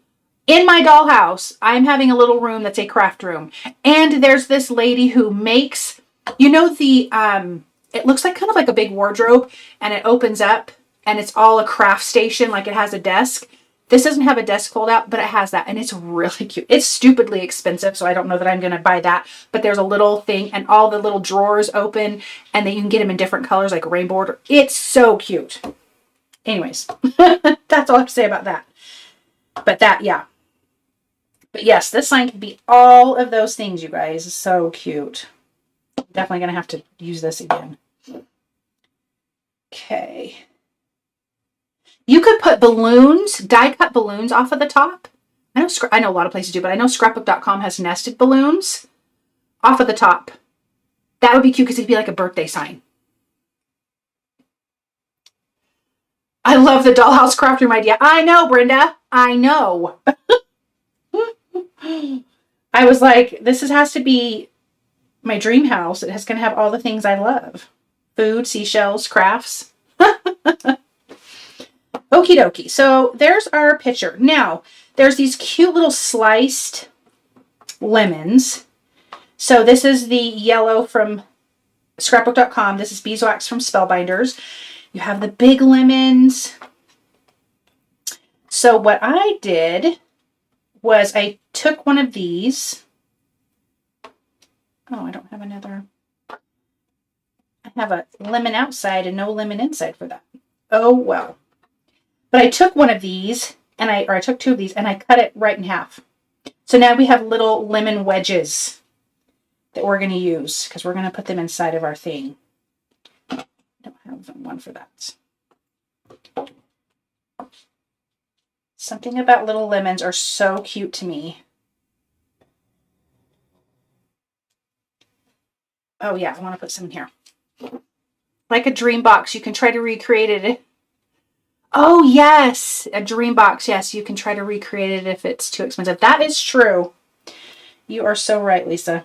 In my dollhouse, I'm having a little room that's a craft room. And there's this lady who makes, you know, it looks like kind of like a big wardrobe, and it opens up and it's all a craft station, like it has a desk. This doesn't have a desk fold out, but it has that, and it's really cute. It's stupidly expensive, so I don't know that I'm going to buy that, but there's a little thing, and all the little drawers open, and then you can get them in different colors, like rainbow border. It's so cute. Anyways, that's all I have to say about that. But that, yeah. But yes, this sign can be all of those things, you guys. It's so cute. Definitely going to have to use this again. Okay. You could put balloons, die-cut balloons off of the top. I know a lot of places do, but I know scrapbook.com has nested balloons off of the top. That would be cute because it'd be like a birthday sign. I love the dollhouse craft room idea. I know, Brenda. I know. I was like, has to be my dream house. It has going to have all the things I love. Food, seashells, crafts. Okie dokie. So there's our picture. Now, there's these cute little sliced lemons. So this is the yellow from scrapbook.com. This is beeswax from Spellbinders. You have the big lemons. So what I did was I took one of these. Oh, I don't have another. I have a lemon outside and no lemon inside for that. Oh, well. But I took one of these, and I took two of these, and I cut it right in half. So now we have little lemon wedges that we're going to use, because we're going to put them inside of our thing. I don't have one for that. Something about little lemons are so cute to me. Oh yeah, I want to put some in here. Like a dream box, you can try to recreate it. Oh yes, a dream box. Yes, you can try to recreate it if it's too expensive. That is true. You are so right, Lisa.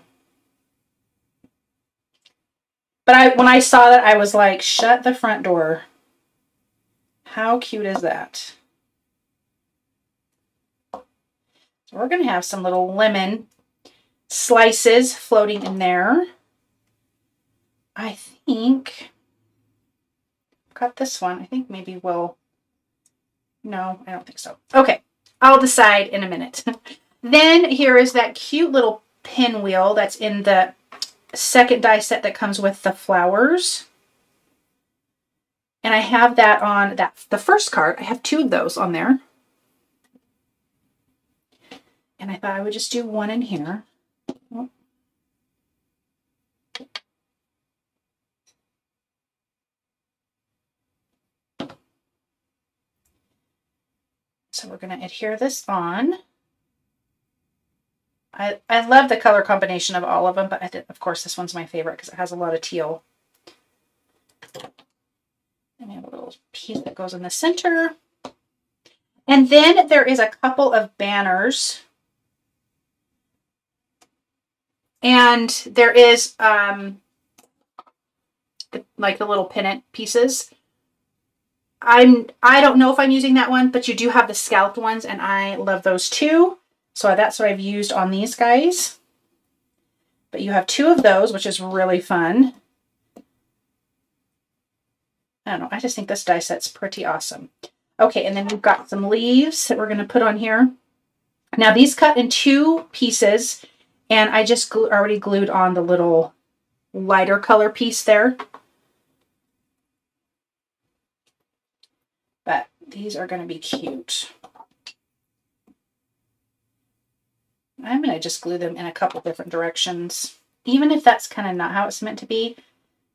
But when I saw that, I was like, shut the front door. How cute is that? So we're going to have some little lemon slices floating in there. I think, got this one. I think maybe we'll, no, I don't think so. Okay, I'll decide in a minute. Then here is that cute little pinwheel that's in the second die set that comes with the flowers. And I have that on the first card. I have two of those on there. And I thought I would just do one in here. So we're going to adhere this on. I love the color combination of all of them, but of course this one's my favorite because it has a lot of teal. And we have a little piece that goes in the center. And then there is a couple of banners. And there is like the little pennant pieces. I don't know if I'm using that one, but you do have the scalloped ones, and I love those too. So that's what I've used on these guys. But you have 2 of those, which is really fun. I don't know. I just think this die set's pretty awesome. Okay, and then we've got some leaves that we're going to put on here. Now these cut in 2 pieces, and I just already glued on the little lighter color piece there. But these are going to be cute. I'm going to just glue them in a couple different directions. Even if that's kind of not how it's meant to be,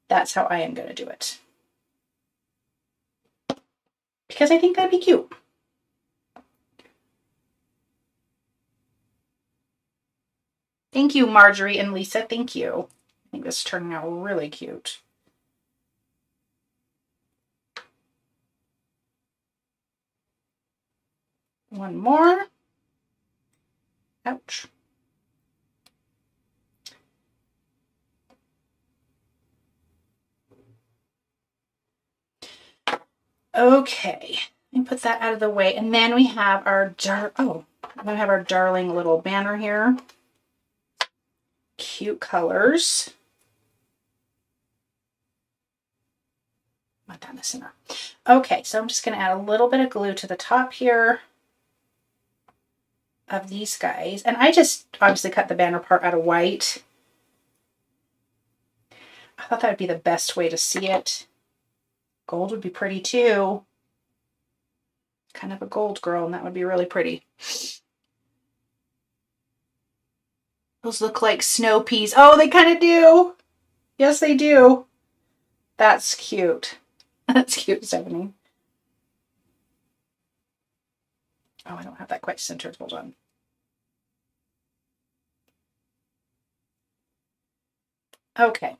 that's how I am going to do it. Because I think that'd be cute. Thank you, Marjorie and Lisa. Thank you. I think this is turning out really cute. One more. Ouch. Okay, let me put that out of the way. And then we have our darling little banner here. Cute colors. Put that in the center. Okay, so I'm just going to add a little bit of glue to the top here of these guys. And I just obviously cut the banner part out of white. I thought that would be the best way to see it. Gold would be pretty too. Kind of a gold girl, and that would be really pretty. Those look like snow peas. Oh, they kind of do. Yes, they do. That's cute. That's cute, Stephanie. Oh, I don't have that quite centered. Hold on. Okay.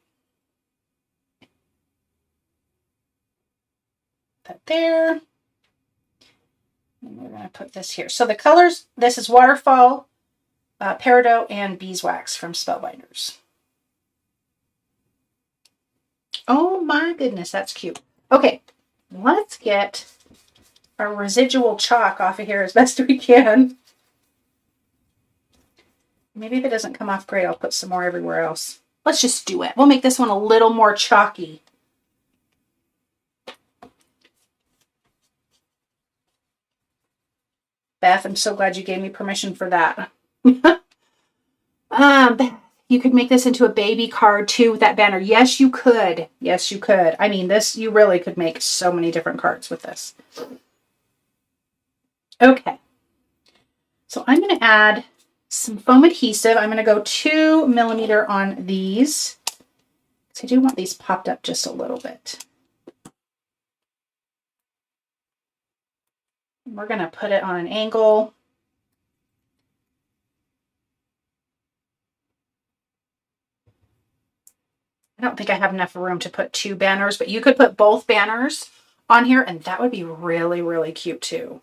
That there. And we're going to put this here. So the colors, this is Waterfall, Peridot, and Beeswax from Spellbinders. Oh my goodness, that's cute. Okay, let's get our residual chalk off of here as best we can. Maybe if it doesn't come off great, I'll put some more everywhere else. Let's just do it. We'll make this one a little more chalky. Beth, I'm so glad you gave me permission for that. You could make this into a baby card too with that banner. Yes, you could. Yes, you could. I mean, this, you really could make so many different cards with this. Okay. So I'm going to add some foam adhesive. I'm going to go 2 millimeter on these. So I do want these popped up just a little bit. We're going to put it on an angle. I don't think I have enough room to put 2 banners, but you could put both banners on here, and that would be really, really cute too.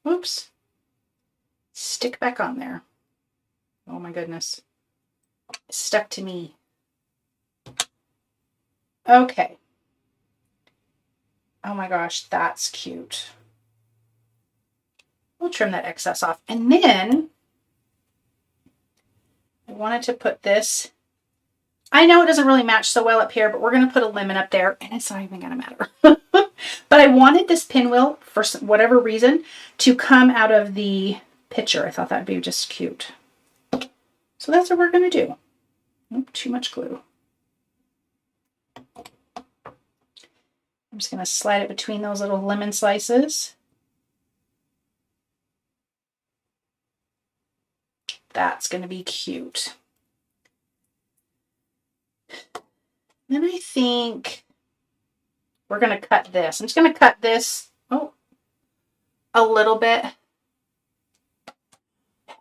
Oops. Stick back on there. Oh my goodness. It stuck to me. Okay. Oh my gosh, that's cute. We'll trim that excess off. And then I wanted to put this. I know it doesn't really match so well up here, but we're going to put a lemon up there, and it's not even going to matter. But I wanted this pinwheel, for whatever reason, to come out of the picture. I thought that would be just cute. So that's what we're going to do. Oop, too much glue. I'm just going to slide it between those little lemon slices. That's going to be cute. Then I think we're going to cut this. I'm just going to cut this a little bit.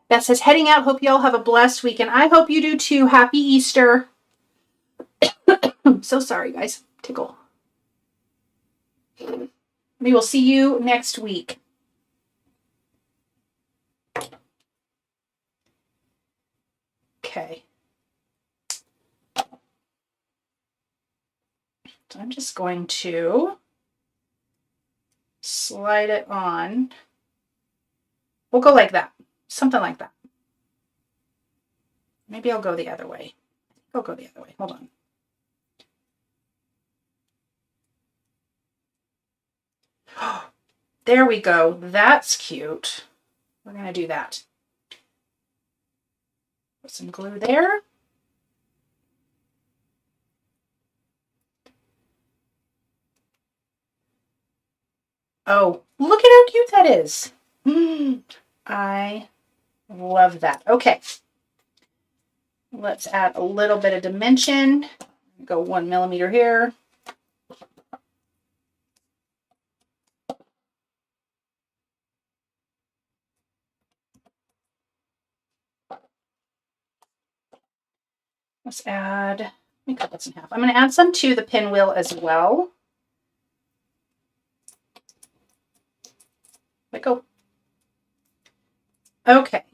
Beth says, heading out. Hope you all have a blessed weekend. I hope you do too. Happy Easter. I'm so sorry, guys. Tickle. I'm We will see you next week. Okay. So I'm just going to slide it on. We'll go like that. Something like that. Maybe I'll go the other way. I'll go the other way. Hold on. There we go. That's cute. We're going to do that. Put some glue there. Oh, look at how cute that is. I love that. Okay. Let's add a little bit of dimension. Go 1 millimeter here. Let's add, let me cut this in half. I'm going to add some to the pinwheel as well. Let go. Okay.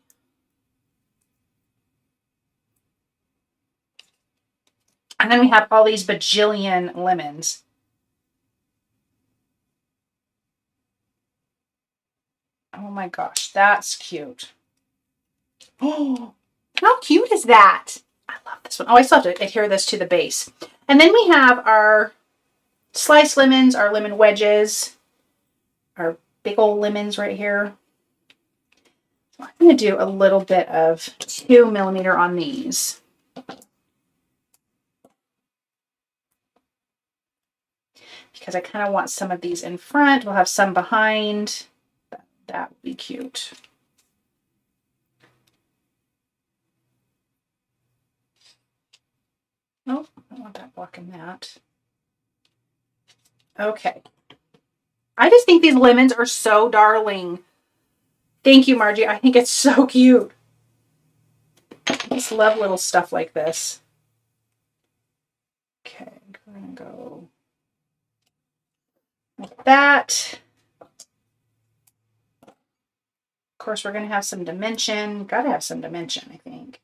And then we have all these bajillion lemons. Oh my gosh, that's cute. Oh, how cute is that? I love this one. Oh, I still have to adhere this to the base. And then we have our sliced lemons, our lemon wedges, our big old lemons right here. So I'm going to do a little bit of 2 millimeter on these. Because I kind of want some of these in front. We'll have some behind. That would be cute. Oh, I don't want that blocking that. Okay. I just think these lemons are so darling. Thank you, Margie. I think it's so cute. I just love little stuff like this. Okay, we're going to go like that. Of course, we're going to have some dimension. Got to have some dimension, I think.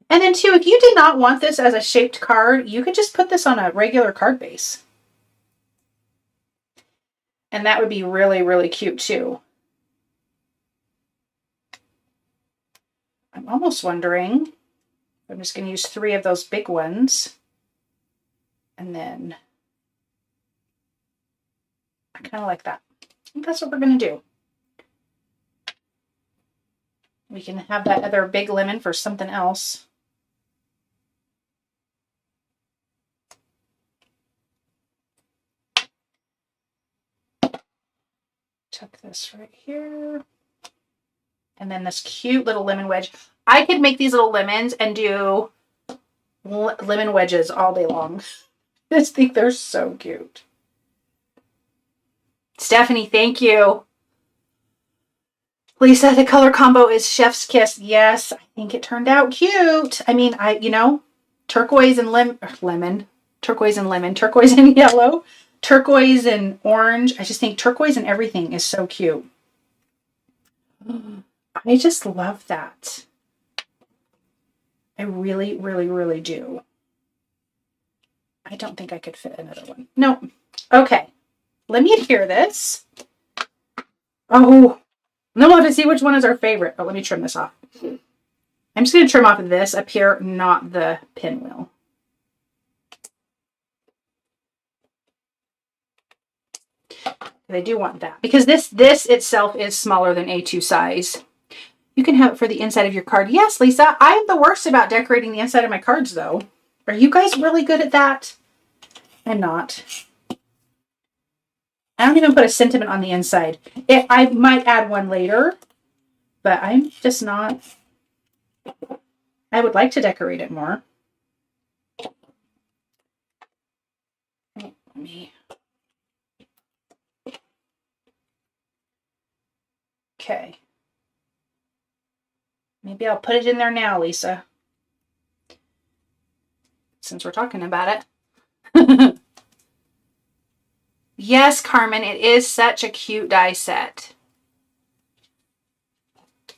And then too, if you did not want this as a shaped card, you could just put this on a regular card base. And that would be really, really cute too. I'm almost wondering, I'm just going to use 3 of those big ones. And then I kind of like that. I think that's what we're going to do. We can have that other big lemon for something else. Tuck this right here. And then this cute little lemon wedge. I could make these little lemons and do lemon wedges all day long. I just think they're so cute. Stephanie, thank you. Lisa, the color combo is chef's kiss. Yes, I think it turned out cute. I mean, turquoise and lemon, turquoise and lemon, turquoise and yellow, turquoise and orange. I just think turquoise and everything is so cute. I just love that. I really, really, really do. I don't think I could fit another one. Nope. Okay. Let me adhere this. Oh, no, we'll have to see which one is our favorite. Oh, let me trim this off. I'm just going to trim off this up here, not the pinwheel. I do want that because this itself is smaller than A2 size. You can have it for the inside of your card. Yes, Lisa, I'm the worst about decorating the inside of my cards, though. Are you guys really good at that? I'm not. I don't even put a sentiment on the inside. I might add one later, but I'm just not. I would like to decorate it more. Let me. Okay. Maybe I'll put it in there now, Lisa. Since we're talking about it. Yes, Carmen, it is such a cute die set.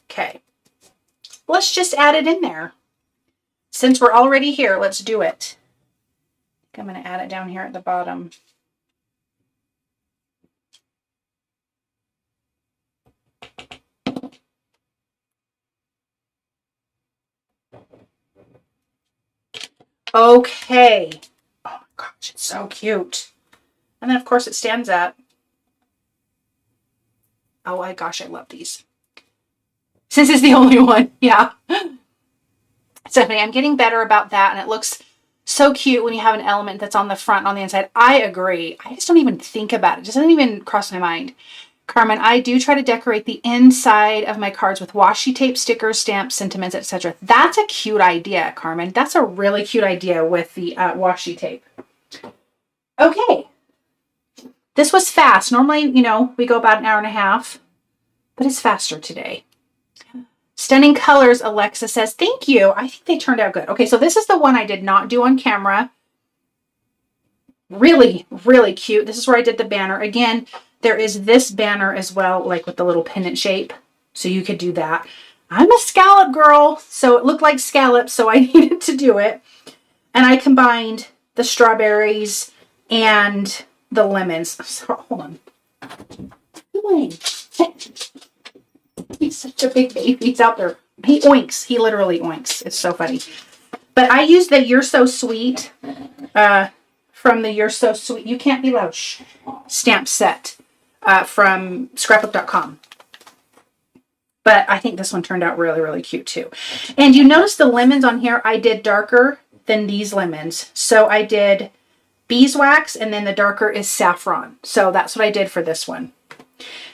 Okay. Let's just add it in there. Since we're already here, let's do it. I'm going to add it down here at the bottom. Okay. Oh my gosh, it's so cute. And then of course it stands up. Oh my gosh, I love these. Since it's the only one, yeah. Stephanie, I'm getting better about that, and it looks so cute when you have an element that's on the front and on the inside. I agree. I just don't even think about it. It just doesn't even cross my mind. Carmen, I do try to decorate the inside of my cards with washi tape, stickers, stamps, sentiments, etc. That's a cute idea, Carmen. That's a really cute idea with the washi tape. Okay. This was fast. Normally, you know, we go about an hour and a half, but it's faster today. Stunning colors, Alexa says. Thank you. I think they turned out good. Okay, so this is the one I did not do on camera. Really, really cute. This is where I did the banner. Again, there is this banner as well, like with the little pennant shape. So you could do that. I'm a scallop girl, so it looked like scallops, so I needed to do it. And I combined the strawberries and the lemons. So, hold on. He's such a big baby. He's out there. He oinks. He literally oinks. It's so funny. But I used the You're So Sweet from the You're So Sweet. You Can't Be Loud stamp set from scrapbook.com. But I think this one turned out really, really cute too. And you notice the lemons on here, I did darker than these lemons. So I did beeswax, and then the darker is saffron. So that's what I did for this one.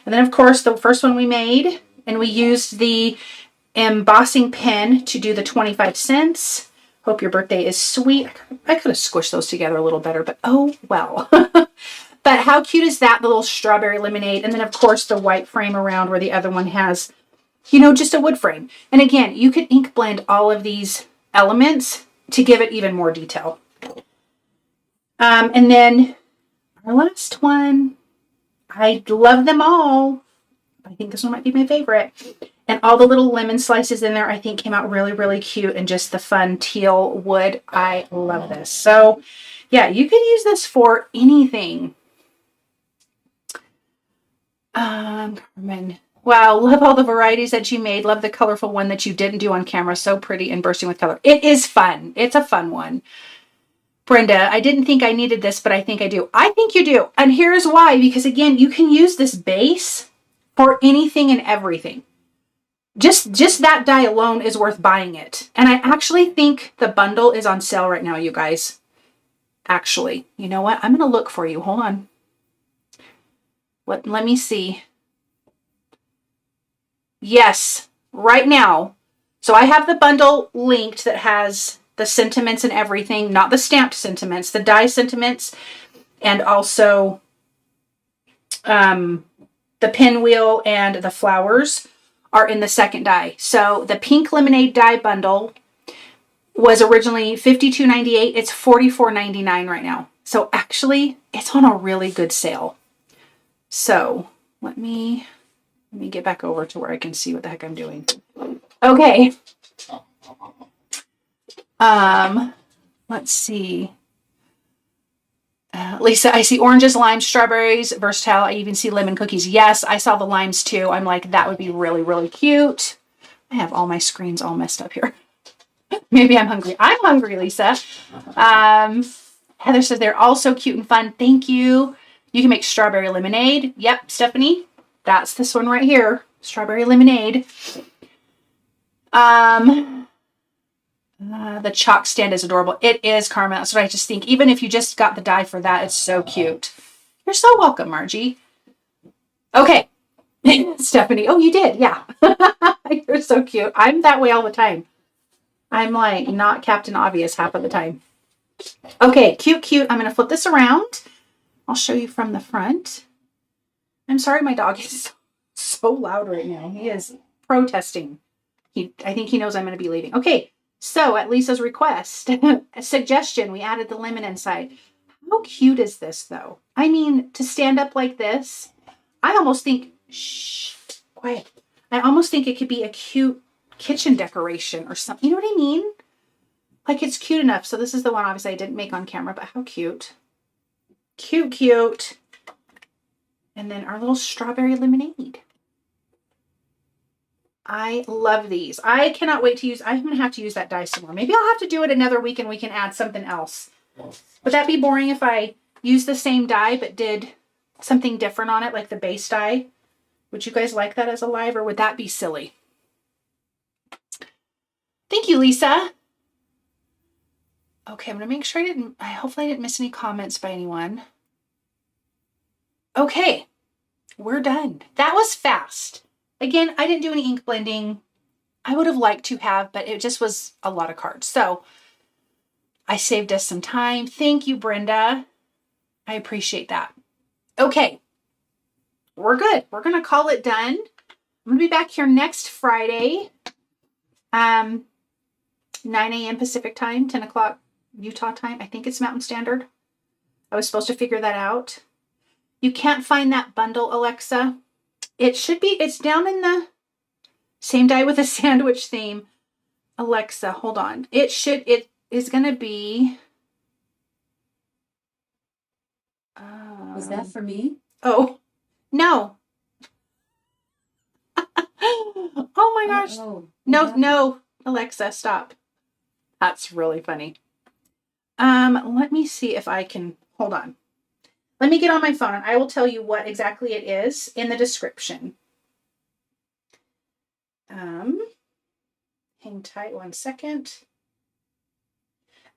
And then of course the first one we made, and we used the embossing pen to do the 25 cents. Hope your birthday is sweet. I could have squished those together a little better, but oh well. But how cute is that? The little strawberry lemonade. And then of course the white frame around where the other one has, you know, just a wood frame. And again, you could ink blend all of these elements to give it even more detail. And then our last one, I love them all. I think this one might be my favorite. And all the little lemon slices in there, I think came out really, really cute. And just the fun teal wood. I love this. So yeah, you could use this for anything. Carmen. Wow, love all the varieties that you made. Love the colorful one that you didn't do on camera. So pretty and bursting with color. It is fun. It's a fun one. Brenda, I didn't think I needed this, but I think I do. I think you do. And here's why. Because again, you can use this base for anything and everything. Just that die alone is worth buying it. And I actually think the bundle is on sale right now, you guys. Actually, you know what? I'm going to look for you. Hold on. Let me see. Yes, right now. So I have the bundle linked that has the sentiments and everything, not the stamped sentiments, the die sentiments, and also the pinwheel and the flowers are in the second die. So the pink lemonade die bundle was originally $52.98. It's $44.99 right now. So actually, it's on a really good sale. So let me get back over to where I can see what the heck I'm doing. Okay. Let's see. Lisa, I see oranges, limes, strawberries, versatile. I even see lemon cookies. Yes, I saw the limes too. I'm like, that would be really, really cute. I have all my screens all messed up here. Maybe I'm hungry. I'm hungry, Lisa. Heather says they're all so cute and fun. Thank you. You can make strawberry lemonade. Yep, Stephanie. That's this one right here. Strawberry lemonade. The chalk stand is adorable. It is, Carmen. That's what I just think. Even if you just got the die for that, it's so cute. You're so welcome, Margie. Okay. Stephanie. Oh, you did. Yeah. You're so cute. I'm that way all the time. I'm like not Captain Obvious half of the time. Okay. Cute, cute. I'm going to flip this around. I'll show you from the front. I'm sorry my dog is so loud right now. He is protesting. I think he knows I'm going to be leaving. Okay. So, at Lisa's request, a suggestion, we added the lemon inside. How cute is this though? I mean, to stand up like this, I almost think, shh, quiet. I almost think it could be a cute kitchen decoration or something. You know what I mean? Like it's cute enough. So this is the one obviously I didn't make on camera, but how cute. Cute, cute. And then our little strawberry lemonade. I love these. I cannot wait to use, I'm going to have to use that die some more. Maybe I'll have to do it another week and we can add something else. Would that be boring if I used the same die but did something different on it, like the base die? Would you guys like that as a live, or would that be silly? Thank you, Lisa. Okay, I'm going to make sure hopefully I didn't miss any comments by anyone. Okay, we're done. That was fast. Again, I didn't do any ink blending. I would have liked to have, but it just was a lot of cards. So I saved us some time. Thank you, Brenda. I appreciate that. Okay, we're good. We're going to call it done. I'm going to be back here next Friday, 9 a.m. Pacific time, 10 o'clock Utah time. I think it's Mountain Standard. I was supposed to figure that out. You can't find that bundle, Alexa. It should be, it's down in the same die with a sandwich theme. Alexa, hold on. It is going to be. Was that for me? Oh, no. Oh my gosh. No, Alexa, stop. That's really funny. Let me see if I can, hold on. Let me get on my phone and I will tell you what exactly it is in the description. Hang tight 1 second.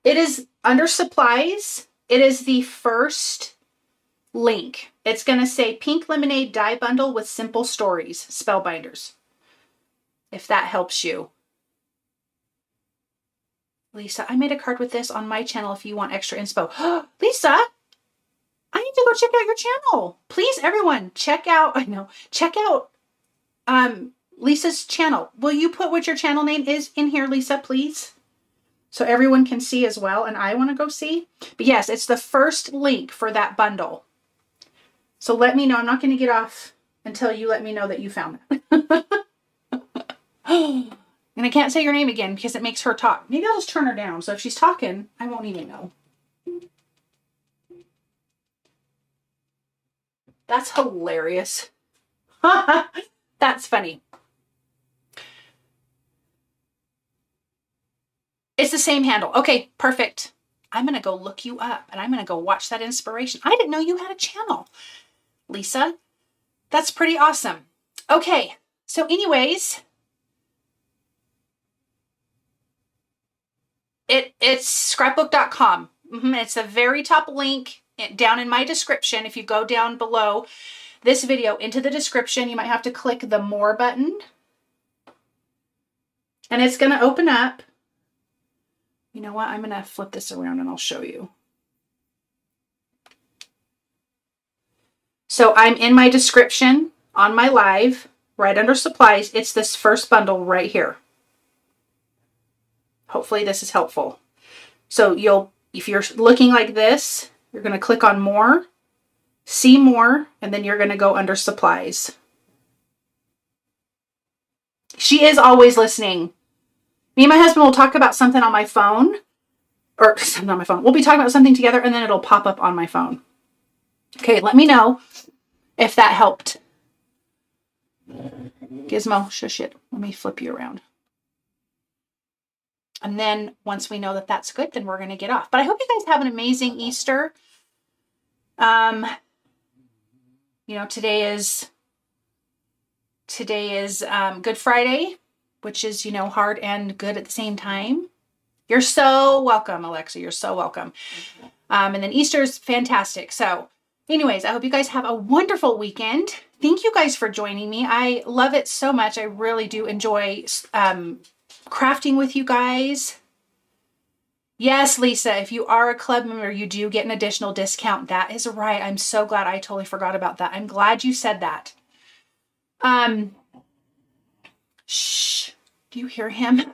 It is under supplies. It is the first link. It's going to say Pink Lemonade Die Bundle with Simple Stories, Spellbinders. If that helps you. Lisa, I made a card with this on my channel if you want extra inspo. Lisa, I need to go check out your channel. Please, everyone, check out Lisa's channel. Will you put what your channel name is in here, Lisa, please? So everyone can see as well, and I want to go see. But yes, it's the first link for that bundle. So let me know. I'm not going to get off until you let me know that you found that. And I can't say your name again because it makes her talk. Maybe I'll just turn her down. So if she's talking, I won't even know. That's hilarious. That's funny. It's the same handle. Okay, perfect. I'm going to go look you up and I'm going to go watch that inspiration. I didn't know you had a channel, Lisa. That's pretty awesome. Okay, so anyways, it's scrapbook.com. It's the very top link down in my description. If you go down below this video into the description, you might have to click the more button and it's going to open up. You know what? I'm going to flip this around and I'll show you. So I'm in my description on my live, right under supplies. It's this first bundle right here. Hopefully this is helpful. So if you're looking like this, you're going to click on more, see more, and then you're going to go under supplies. She is always listening. Me and my husband will talk about something on my phone, or something on my phone. We'll be talking about something together and then it'll pop up on my phone. Okay, let me know if that helped. Gizmo, shush it. Let me flip you around. And then once we know that that's good, then we're going to get off. But I hope you guys have an amazing Easter. You know, today is Good Friday, which is, you know, hard and good at the same time. You're so welcome, Alexa. You're so welcome. And then Easter's fantastic. So anyways, I hope you guys have a wonderful weekend. Thank you guys for joining me. I love it so much. I really do enjoy crafting with you guys. Yes, Lisa, if you are a club member, you do get an additional discount. That is right. I'm so glad. I totally forgot about that. I'm glad you said that. Shh. Do you hear him?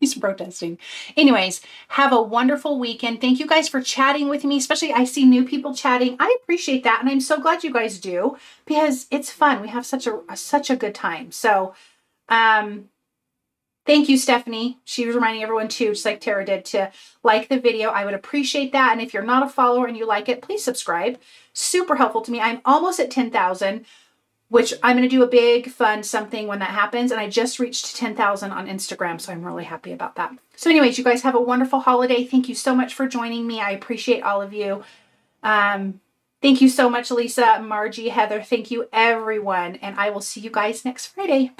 He's protesting. Anyways, have a wonderful weekend. Thank you guys for chatting with me, especially I see new people chatting. I appreciate that, and I'm so glad you guys do because it's fun. We have such a good time. So, thank you, Stephanie. She was reminding everyone too, just like Tara did, to like the video. I would appreciate that. And if you're not a follower and you like it, please subscribe. Super helpful to me. I'm almost at 10,000. Which I'm going to do a big fun something when that happens. And I just reached 10,000 on Instagram. So I'm really happy about that. So anyways, you guys have a wonderful holiday. Thank you so much for joining me. I appreciate all of you. Thank you so much, Lisa, Margie, Heather. Thank you, everyone. And I will see you guys next Friday.